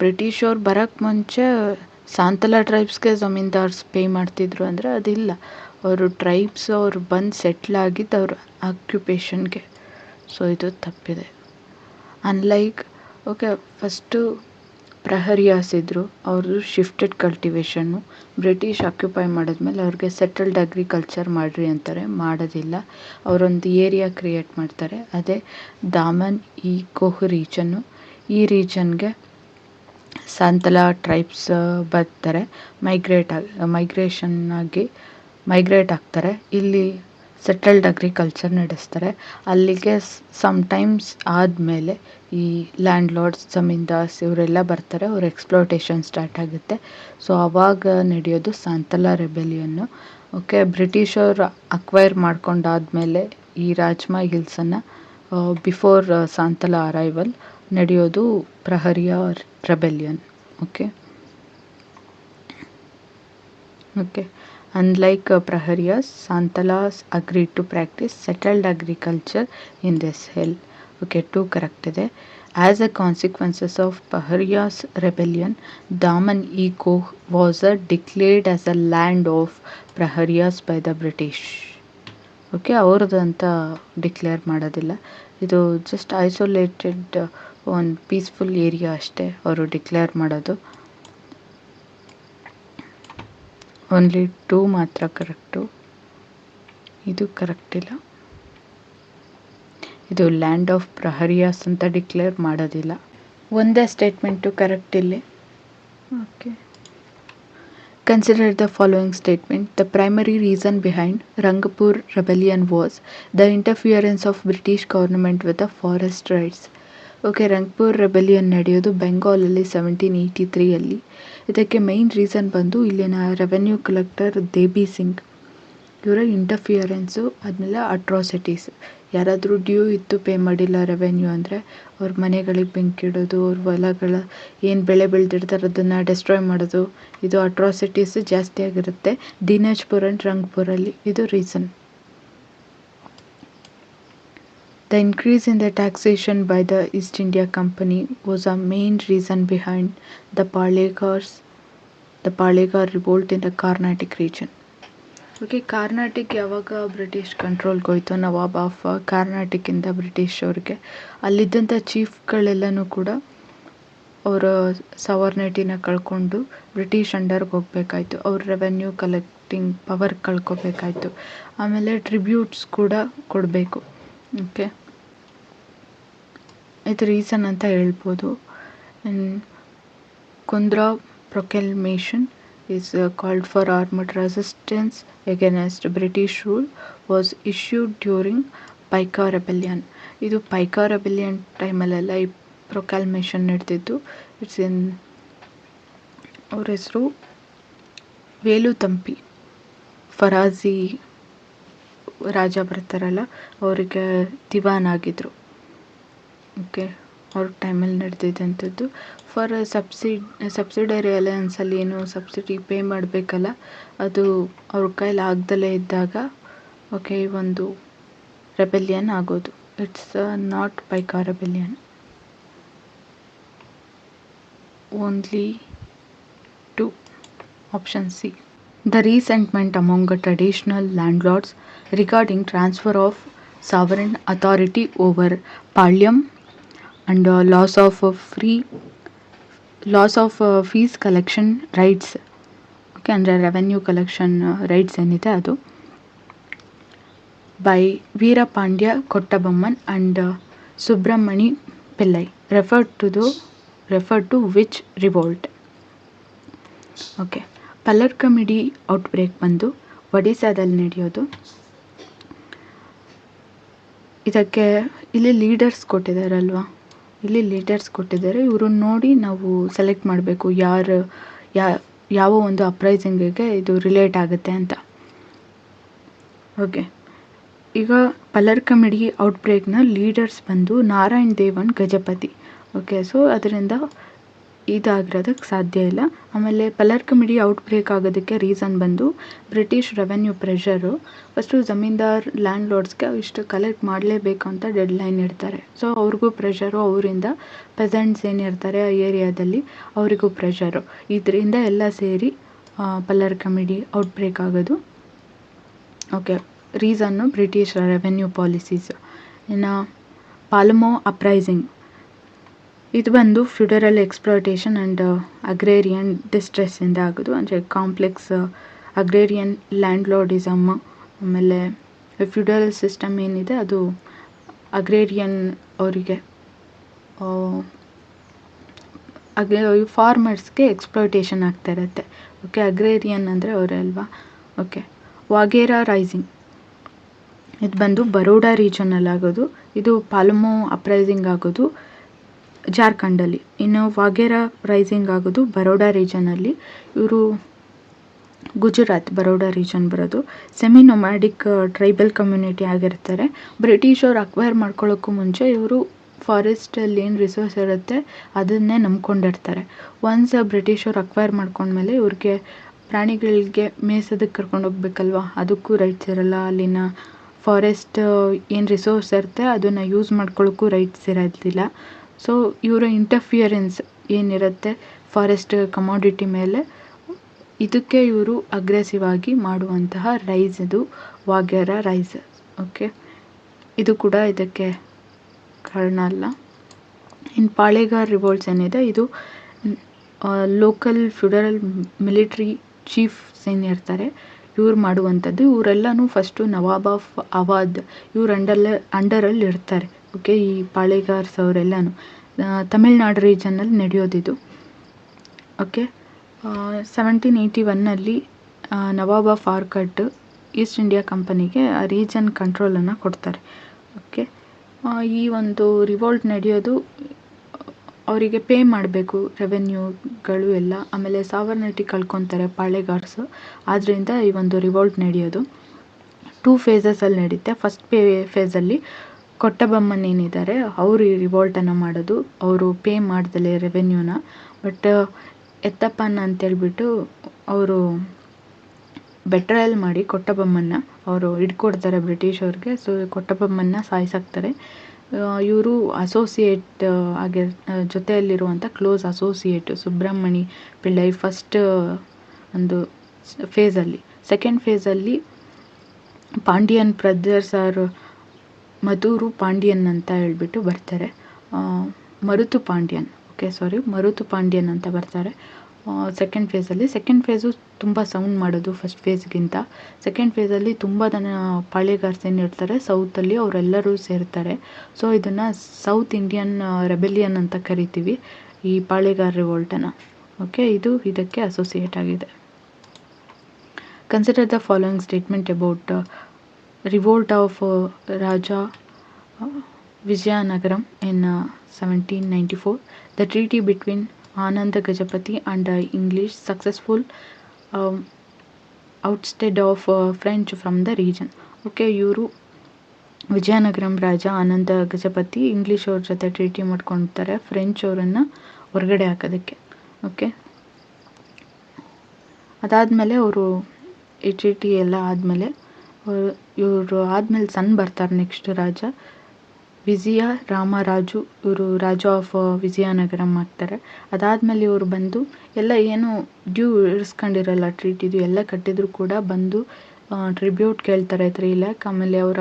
British ಅವ್ರು ಬರೋಕ್ಕೆ ಮುಂಚೆ ಸಾಂತಲ ಟ್ರೈಬ್ಸ್ಗೆ ಜಮೀನ್ದಾರ್ಸ್ ಪೇ ಮಾಡ್ತಿದ್ರು ಅಂದರೆ ಅದಿಲ್ಲ. ಅವರು ಟ್ರೈಬ್ಸ್ ಅವ್ರು ಬಂದು ಸೆಟ್ಲ್ ಆಗಿದ್ದು ಅವ್ರ ಆಕ್ಯುಪೇಷನ್ಗೆ. ಸೊ ಇದು ತಪ್ಪಿದೆ. ಅನ್ಲೈಕ್ ಓಕೆ, ಫಸ್ಟು ಪ್ರಹರಿಯಾಸ್ ಇದ್ದರು, ಅವರು ಶಿಫ್ಟೆಡ್ ಕಲ್ಟಿವೇಷನ್ನು. ಬ್ರಿಟಿಷ್ ಆಕ್ಯುಪೈ ಮಾಡಿದ್ಮೇಲೆ ಅವ್ರಿಗೆ ಸೆಟಲ್ಡ್ ಅಗ್ರಿಕಲ್ಚರ್ ಮಾಡಿರಿ ಅಂತಾರೆ, ಮಾಡೋದಿಲ್ಲ. ಅವರೊಂದು ಏರಿಯಾ ಕ್ರಿಯೇಟ್ ಮಾಡ್ತಾರೆ, ಅದೇ ದಾಮನ್ ಈ ಕೋಹ್ ರೀಜನ್ನು. ಈ ರೀಜನ್ಗೆ ಸಾಂತಲ ಟ್ರೈಬ್ಸ್ ಬರ್ತಾರೆ, ಮೈಗ್ರೇಟ್ ಆಗ್ತಾರೆ. ಇಲ್ಲಿ ಸೆಟಲ್ಡ್ ಅಗ್ರಿಕಲ್ಚರ್ ನಡೆಸ್ತಾರೆ. ಅಲ್ಲಿಗೆ ಸಮ್ಟೈಮ್ಸ್ ಆದಮೇಲೆ ಈ ಲ್ಯಾಂಡ್ ಲಾರ್ಡ್ಸ್, ಜಮೀನ್ದಾರ್ಸ್ ಇವರೆಲ್ಲ ಬರ್ತಾರೆ, ಅವ್ರ ಎಕ್ಸ್ಪ್ಲೋಟೇಷನ್ ಸ್ಟಾರ್ಟ್ ಆಗುತ್ತೆ. ಸೊ ಆವಾಗ ನಡೆಯೋದು ಸಾಂತಲ ರೆಬೆಲಿಯನ್ನು. ಓಕೆ, ಬ್ರಿಟಿಷರು ಅಕ್ವೈರ್ ಮಾಡ್ಕೊಂಡಾದ್ಮೇಲೆ ಈ ರಾಜ್ಮಾ ಹಿಲ್ಸನ್ನು ಬಿಫೋರ್ ಸಾಂತಲ ಅರೈವಲ್ ನಡೆಯೋದು Prahariya rebellion. Okay, unlike Praharias, Santalas agreed to practice settled agriculture in this hill. Okay, 2 correct ಇದೆ. As a consequences of Praharias rebellion, Daman-e-Koh was declared as a land of Praharias by the British. Okay, ಅವ್ರದ್ದು ಅಂತ ಡಿಕ್ಲೇರ್ ಮಾಡೋದಿಲ್ಲ. ಇದು ಜಸ್ಟ್ ಐಸೋಲೇಟೆಡ್ ಒಂದು ಪೀಸ್ಫುಲ್ ಏರಿಯಾ ಅಷ್ಟೇ ಅವರು ಡಿಕ್ಲೇರ್ ಮಾಡೋದು. ಓನ್ಲಿ 2 ಮಾತ್ರ ಕರೆಕ್ಟು, ಇದು ಕರೆಕ್ಟ್ ಇಲ್ಲ. ಇದು ಲ್ಯಾಂಡ್ ಆಫ್ ಪ್ರಹರಿಯಾಸ್ ಅಂತ ಡಿಕ್ಲೇರ್ ಮಾಡೋದಿಲ್ಲ. ಒಂದೇ ಸ್ಟೇಟ್ಮೆಂಟು ಕರೆಕ್ಟ್ ಇಲ್ಲಿ. Okay, consider the following statement. The primary reason behind Rangpur rebellion was the interference of British government with the forest rights. Okay, Rangpur rebellion ನಡೆಯೋದು ಬೆಂಗಾಲಲ್ಲಿ 1783. ಇದಕ್ಕೆ ಮೈನ್ ರೀಸನ್ ಬಂದು ಇಲ್ಲಿನ ರೆವೆನ್ಯೂ ಕಲೆಕ್ಟರ್ ದೇಬಿ ಸಿಂಗ್ ಇವರ ಇಂಟರ್ಫಿಯರೆನ್ಸು, ಆದಮೇಲೆ ಅಟ್ರಾಸಿಟೀಸ್. ಯಾರಾದರೂ ಡ್ಯೂ ಇತ್ತು, ಪೇ ಮಾಡಿಲ್ಲ ರೆವೆನ್ಯೂ ಅಂದರೆ ಅವ್ರ ಮನೆಗಳಿಗೆ ಬೆಂಕಿಡೋದು, ಅವ್ರ ಹೊಲಗಳ ಏನು ಬೆಳೆ ಬೆಳೆದಿರ್ತಾರೆ ಅದನ್ನು ಡೆಸ್ಟ್ರಾಯ್ ಮಾಡೋದು. ಇದು ಅಟ್ರಾಸಿಟೀಸ್ ಜಾಸ್ತಿ ಆಗಿರುತ್ತೆ ದಿನಾಜ್ಪುರ್ ಆ್ಯಂಡ್ ರಂಗಪುರಲ್ಲಿ. ಇದು reason. The increase in the taxation by the East India Company was a main reason behind the Palegar revolt in the Carnatic region. Okay, Carnatic ಯಾವಾಗ ಬ್ರಿಟಿಷ್ ಕಂಟ್ರೋಲ್ಗೆ ಹೋಯ್ತು, ನವಾಬ್ ಆಫ್ ಕಾರ್ನಾಟಿಕ್ಕಿಂದ ಬ್ರಿಟಿಷ್ ಅವ್ರಿಗೆ, ಅಲ್ಲಿದ್ದಂಥ ಚೀಫ್ಗಳೆಲ್ಲನೂ ಕೂಡ ಅವರ ಸವರ್ನಿಟಿನ ಕಳ್ಕೊಂಡು ಬ್ರಿಟಿಷ್ ಅಂಡರ್ಗೆ ಹೋಗಬೇಕಾಯ್ತು. ಅವ್ರ ರೆವೆನ್ಯೂ ಕಲೆಕ್ಟಿಂಗ್ ಪವರ್ ಕಳ್ಕೊಬೇಕಾಯ್ತು. ಆಮೇಲೆ ಟ್ರಿಬ್ಯೂಟ್ಸ್ ಕೂಡ ಕೊಡಬೇಕು. ಓಕೆ, ಇದು ರೀಸನ್ ಅಂತ ಹೇಳ್ಬೋದು. Kundra proclamation is called for armed resistance against British rule was issued during pica rebellion. ಇದು ಪೈಕಾ ರೆಬೆಲಿಯನ್ ಟೈಮಲ್ಲೆಲ್ಲ ಈ ಪ್ರೊಕ್ಲಾಮೇಷನ್ ನಡೆದಿದ್ದು. ಇಟ್ಸ್ ಇನ್ ಅವ್ರ ಹೆಸರು ವೇಲುತಂಪಿ ಫರಾಜಿ ರಾಜ ಬರ್ತಾರಲ್ಲ, ಅವರಿಗೆ ದಿವಾನ್ ಆಗಿದ್ರು. ಓಕೆ, ಅವ್ರ ಟೈಮಲ್ಲಿ ನಡೆದಿದ್ದಂಥದ್ದು. ಫಾರ್ ಸಬ್ಸಿಡರಿ ಅಲಯನ್ಸಲ್ಲಿ ಏನು ಸಬ್ಸಿಡಿ ಪೇ ಮಾಡಬೇಕಲ್ಲ, ಅದು ಅವ್ರ ಕೈಲಿ ಆಗ್ದಲೇ ಇದ್ದಾಗ ಓಕೆ ಒಂದು ರೆಬೆಲಿಯನ್ ಆಗೋದು. It's not pica rebellion. Only 2. Option C. The resentment among traditional landlords regarding transfer of sovereign authority over Palyam and loss of fees collection rights, okay, ಅಂದರೆ ರೆವೆನ್ಯೂ ಕಲೆಕ್ಷನ್ ರೈಟ್ಸ್ ಏನಿದೆ ಅದು, by Veerapandya Kattabomman and Subramani Pillai referred to which revolt? Okay, Parlakimidi outbreak ಬಂದು ಒಡಿಸ್ಸಾದಲ್ಲಿ ನಡೆಯೋದು. ಇದಕ್ಕೆ ಇಲ್ಲಿ ಲೀಡರ್ಸ್ ಕೊಟ್ಟಿದ್ದಾರಲ್ವಾ, ಇಲ್ಲಿ ಲೀಡರ್ಸ್ ಕೊಟ್ಟಿದ್ದಾರೆ. ಇವ್ರನ್ನ ನೋಡಿ ನಾವು ಸೆಲೆಕ್ಟ್ ಮಾಡಬೇಕು ಯಾವ ಒಂದು ಅಪ್ರೈಸಿಂಗಿಗೆ ಇದು ರಿಲೇಟ್ ಆಗುತ್ತೆ ಅಂತ. ಓಕೆ, ಈಗ ಪಲ್ಲರ್ಕಮಿಡಿ ಔಟ್ಬ್ರೇಕ್ನ ಲೀಡರ್ಸ್ ಬಂದು ನಾರಾಯಣ್ ದೇವನ್ ಗಜಪತಿ. ಓಕೆ, ಸೊ ಅದರಿಂದ ಇದಾಗಿರೋದಕ್ಕೆ ಸಾಧ್ಯ ಇಲ್ಲ. ಆಮೇಲೆ ಪಲ್ಲರ್ಕಮಿಡಿ ಔಟ್ಬ್ರೇಕ್ ಆಗೋದಕ್ಕೆ ರೀಸನ್ ಬಂದು British revenue pressure. First zamindar land ಲಾರ್ಡ್ಸ್ಗೆ ಇಷ್ಟು ಕಲೆಕ್ಟ್ ಮಾಡಲೇಬೇಕು ಅಂತ ಡೆಡ್ ಲೈನ್ ಇಡ್ತಾರೆ. ಸೊ ಅವ್ರಿಗೂ ಪ್ರೆಷರು, ಅವರಿಂದ ಪೆಸೆಂಟ್ಸ್ ಏನಿರ್ತಾರೆ ಆ ಏರಿಯಾದಲ್ಲಿ ಅವರಿಗೂ ಪ್ರೆಷರು. ಇದರಿಂದ ಎಲ್ಲ ಸೇರಿ ಪಲ್ಲರ್ಕಮಿಡಿ ಔಟ್ಬ್ರೇಕ್ ಆಗೋದು. Okay, reason British revenue policies. ಇನ್ನು ಪಾಲ್ಮೋ ಅಪ್ರೈಸಿಂಗ್, ಇದು ಬಂದು ಫ್ಯೂಡರಲ್ ಎಕ್ಸ್ಪ್ಲಾಯ್ಟೇಷನ್ ಆ್ಯಂಡ್ ಅಗ್ರೇರಿಯನ್ ಡಿಸ್ಟ್ರೆಸ್ಸಿಂದ ಆಗೋದು. ಅಂದರೆ ಕಾಂಪ್ಲೆಕ್ಸ್ ಅಗ್ರೇರಿಯನ್ ಲ್ಯಾಂಡ್ಲಾರ್ಡಿಸಮ್, ಆಮೇಲೆ ಫ್ಯೂಡರಲ್ ಸಿಸ್ಟಮ್ ಏನಿದೆ ಅದು ಅಗ್ರೇರಿಯನ್ ಅವರಿಗೆ ಫಾರ್ಮರ್ಸ್ಗೆ ಎಕ್ಸ್ಪ್ಲಾಯ್ಟೇಷನ್ ಆಗ್ತಾ ಇರುತ್ತೆ. ಓಕೆ, ಅಗ್ರೇರಿಯನ್ ಅಂದರೆ ಅವರೇ ಅಲ್ವಾ. ಓಕೆ, ವಾಘೇರಾ ರೈಸಿಂಗ್, ಇದು ಬಂದು ಬರೋಡಾ ರೀಜನಲ್ಲಿ ಆಗೋದು. ಇದು ಪಾಲ್ಮೋ ಅಪ್ರೈಸಿಂಗ್ ಆಗೋದು ಜಾರ್ಖಂಡಲ್ಲಿ. ಇನ್ನು ವಾಘೇರಾ ರೈಸಿಂಗ್ ಆಗೋದು ಬರೋಡಾ ರೀಜನಲ್ಲಿ. ಇವರು ಗುಜರಾತ್ ಬರೋಡಾ ರೀಜನ್ ಬರೋದು. ಸೆಮಿ ನೊಮ್ಯಾಡಿಕ್ ಟ್ರೈಬಲ್ ಕಮ್ಯುನಿಟಿ ಆಗಿರ್ತಾರೆ. ಬ್ರಿಟಿಷವ್ರು ಅಕ್ವೈರ್ ಮಾಡ್ಕೊಳ್ಳೋಕ್ಕೂ ಮುಂಚೆ ಇವರು ಫಾರೆಸ್ಟಲ್ಲಿ ಏನು ರಿಸೋರ್ಸ್ ಇರುತ್ತೆ ಅದನ್ನೇ ನಂಬ್ಕೊಂಡಿರ್ತಾರೆ. ಒನ್ಸ್ ಬ್ರಿಟಿಷವ್ರು ಅಕ್ವೈರ್ ಮಾಡ್ಕೊಂಡ್ಮೇಲೆ ಇವ್ರಿಗೆ ಪ್ರಾಣಿಗಳಿಗೆ ಮೇಯ್ಸೋದಕ್ಕೆ ಕರ್ಕೊಂಡು ಹೋಗ್ಬೇಕಲ್ವ, ಅದಕ್ಕೂ ರೈಟ್ಸ್ ಇರಲ್ಲ. ಅಲ್ಲಿನ ಫಾರೆಸ್ಟ್ ಏನು ರಿಸೋರ್ಸ್ ಇರುತ್ತೆ ಅದನ್ನು ಯೂಸ್ ಮಾಡ್ಕೊಳ್ಳೋಕ್ಕೂ ರೈಟ್ಸ್ ಇರೋದಿಲ್ಲ. ಸೊ ಇವರ ಇಂಟರ್ಫಿಯರೆನ್ಸ್ ಏನಿರುತ್ತೆ ಫಾರೆಸ್ಟ್ ಕಮಾಡಿಟಿ ಮೇಲೆ, ಇದಕ್ಕೆ ಇವರು ಅಗ್ರೆಸಿವ್ ಆಗಿ ಮಾಡುವಂತಹ ರೈಸ್ ಇದು ವಾಘೇರಾ ರೈಸ್. ಓಕೆ, ಇದು ಕೂಡ ಇದಕ್ಕೆ ಕಾರಣ ಅಲ್ಲ. ಇನ್ನು ಪಾಳೆಗಾರ್ ರಿವೋಲ್ಟ್ಸ್ ಏನಿದೆ ಇದು ಲೋಕಲ್ ಫ್ಯೂಡರಲ್ ಮಿಲಿಟ್ರಿ ಚೀಫ್ಸ್ ಏನಿರ್ತಾರೆ ಇವ್ರು ಮಾಡುವಂಥದ್ದು. ಇವರೆಲ್ಲನೂ ಫಸ್ಟು ನವಾಬ್ ಆಫ್ ಅವಾದ್ ಇವ್ರ ಅಂಡರಲ್ಲಿ ಇರ್ತಾರೆ. ಓಕೆ, ಈ ಪಾಳೆಗಾರ್ಸ್ ಅವರೆಲ್ಲನೂ ತಮಿಳ್ನಾಡು ರೀಜನ್ನಲ್ಲಿ ನಡೆಯೋದಿದು. ಓಕೆ, 1781ನಲ್ಲಿ nawab of Arcot east India ಕಂಪನಿಗೆ ಆ ರೀಜನ್ ಕಂಟ್ರೋಲನ್ನು ಕೊಡ್ತಾರೆ. ಓಕೆ, ಈ ಒಂದು ರಿವೋಲ್ಟ್ ನಡೆಯೋದು ಅವರಿಗೆ ಪೇ ಮಾಡಬೇಕು ರೆವೆನ್ಯೂಗಳು ಎಲ್ಲ. ಆಮೇಲೆ ಸಾವರ್ನಿಟಿ ಕಳ್ಕೊತಾರೆ ಪಾಳೆಗಾರ್ಸು. ಆದ್ದರಿಂದ ಈ ಒಂದು ರಿವೋಲ್ಟ್ ನಡೆಯೋದು 2 ಫೇಸಸಲ್ಲಿ ನಡೆಯುತ್ತೆ. ಫಸ್ಟ್ ಫೇಸಲ್ಲಿ ಕೊಟ್ಟಬೊಮ್ಮನ್ ಏನಿದ್ದಾರೆ ಅವರು ಈ ರಿವೋಲ್ಟನ್ನು ಮಾಡೋದು. ಅವರು ಪೇ ಮಾಡ್ದಲೆ ರೆವೆನ್ಯೂನ. ಬಟ್ ಎತ್ತಪ್ಪನ ಅಂತೇಳ್ಬಿಟ್ಟು ಅವರು ಬೆಟ್ರಯಲ್ ಮಾಡಿ ಕೊಟ್ಟಬೊಮ್ಮನ್ನ ಅವರು ಹಿಡ್ಕೊಡ್ತಾರೆ ಬ್ರಿಟಿಷವ್ರಿಗೆ. ಸೊ ಕೊಟ್ಟಬೊಮ್ಮನ್ನ ಸಾಯಿಸಾಕ್ತಾರೆ. ಇವರು ಅಸೋಸಿಯೇಟ್ ಜೊತೆಯಲ್ಲಿರುವಂಥ close associate Subramani Pillai first ಒಂದು ಫೇಸಲ್ಲಿ. ಸೆಕೆಂಡ್ ಫೇಸಲ್ಲಿ ಪಾಂಡಿಯನ್ ಬ್ರದರ್ಸ್ ಆರ್ ಮಧುರು ಪಾಂಡಿಯನ್ ಅಂತ ಹೇಳ್ಬಿಟ್ಟು ಬರ್ತಾರೆ. ಮರುತು ಪಾಂಡ್ಯನ್ ಅಂತ ಬರ್ತಾರೆ. ಸೆಕೆಂಡ್ ಫೇಸಲ್ಲಿ. ಸೆಕೆಂಡ್ ಫೇಸು ತುಂಬ ಸೌಂಡ್ ಮಾಡೋದು ಫಸ್ಟ್ ಫೇಸ್ಗಿಂತ. ಸೆಕೆಂಡ್ ಫೇಸಲ್ಲಿ ತುಂಬ ಜನ ಪಾಳೆಗಾರ್ಸ್ ಏನಿರ್ತಾರೆ ಸೌತಲ್ಲಿ ಅವರೆಲ್ಲರೂ ಸೇರ್ತಾರೆ. ಸೊ ಇದನ್ನು ಸೌತ್ ಇಂಡಿಯನ್ ರೆಬೆಲಿಯನ್ ಅಂತ ಕರಿತೀವಿ ಈ ಪಾಳೆಗಾರ್ ರಿವೋಲ್ಟನ್ನು. ಓಕೆ, ಇದು ಇದಕ್ಕೆ ಅಸೋಸಿಯೇಟ್ ಆಗಿದೆ. Consider the following statement about revolt of Raja Vijayanagaram in 1794. The treaty between Ananda Gajapati and English successful outsted of French from the region. Okay, ಇವರು ವಿಜಯನಗರಂ ರಾಜ ಆನಂದ ಗಜಪತಿ ಇಂಗ್ಲೀಷ್ ಅವ್ರ ಜೊತೆ ಟ್ರೀಟಿ ಮಾಡ್ಕೊಳ್ತಾರೆ ಫ್ರೆಂಚ್ ಅವರನ್ನು ಹೊರಗಡೆ ಹಾಕೋದಕ್ಕೆ. ಓಕೆ, ಅದಾದಮೇಲೆ ಅವರು ಈ ಟ್ರೀಟಿ ಎಲ್ಲ ಆದಮೇಲೆ ಇವರು ಆದಮೇಲೆ ಸನ್ ಬರ್ತಾರೆ ನೆಕ್ಸ್ಟ್ ರಾಜ ವಿಜಯ ರಾಮರಾಜು. ಇವರು ರಾಜ ಆಫ್ ವಿಜಯನಗರಂ ಆಗ್ತಾರೆ. ಅದಾದಮೇಲೆ ಇವರು ಬಂದು ಎಲ್ಲ ಏನು ಡ್ಯೂ ಇರಿಸ್ಕೊಂಡಿರಲ್ಲ ಟ್ರೀಟಿದು ಎಲ್ಲ ಕಟ್ಟಿದ್ರು ಕೂಡ ಬಂದು ಟ್ರಿಬ್ಯೂಟ್ ಕೇಳ್ತಾರೆ 3 lakh. ಆಮೇಲೆ ಅವರ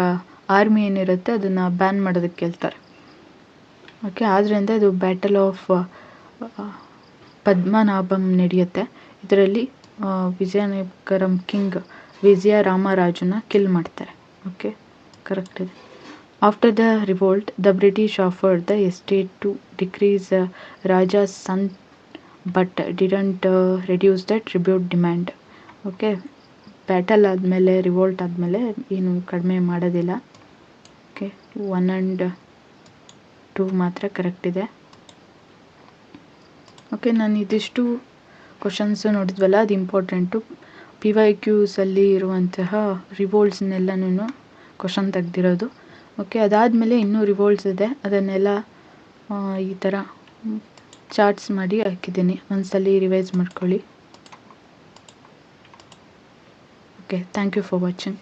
ಆರ್ಮಿ ಏನಿರುತ್ತೆ ಅದನ್ನು ಬ್ಯಾನ್ ಮಾಡೋದಕ್ಕೆ ಕೇಳ್ತಾರೆ. ಓಕೆ, ಆದ್ದರಿಂದ ಇದು ಬ್ಯಾಟಲ್ ಆಫ್ ಪದ್ಮನಾಭಂ ನಡೆಯುತ್ತೆ. ಇದರಲ್ಲಿ ವಿಜಯನಗರಂ ಕಿಂಗ್ ವಿಜಯ ರಾಮರಾಜುನ ಕಿಲ್ ಮಾಡ್ತಾರೆ. ಓಕೆ, ಕರೆಕ್ಟ್ ಇದೆ. After the revolt, the British offered the estate to decrease Raja's son but didn't reduce the tribute demand. Okay, battle ಆದಮೇಲೆ ರಿವೋಲ್ಟ್ ಆದಮೇಲೆ ಏನು ಕಡಿಮೆ ಮಾಡೋದಿಲ್ಲ. ಓಕೆ, 1 and 2 ಮಾತ್ರ ಕರೆಕ್ಟ್ ಇದೆ. ಓಕೆ, ನಾನು ಇದಿಷ್ಟು ಕ್ವಶನ್ಸು ನೋಡಿದ್ವಲ್ಲ ಅದು ಇಂಪಾರ್ಟೆಂಟು. PYQಸಲ್ಲಿ ಇರುವಂತಹ ರಿವೋಲ್ಟ್ಸ್ನೆಲ್ಲನೂ ಕ್ವಶನ್ ತೆಗೆದಿರೋದು. ಓಕೆ, ಅದಾದಮೇಲೆ ಇನ್ನೂ ರಿವೋಲ್ಟ್ಸ್ ಇದೆ, ಅದನ್ನೆಲ್ಲ ಈ ಥರ ಚಾರ್ಟ್ಸ್ ಮಾಡಿ ಹಾಕಿದ್ದೀನಿ, ಒಂದ್ಸಲಿ ರಿವೈಸ್ ಮಾಡ್ಕೊಳ್ಳಿ. Okay, thank you for watching.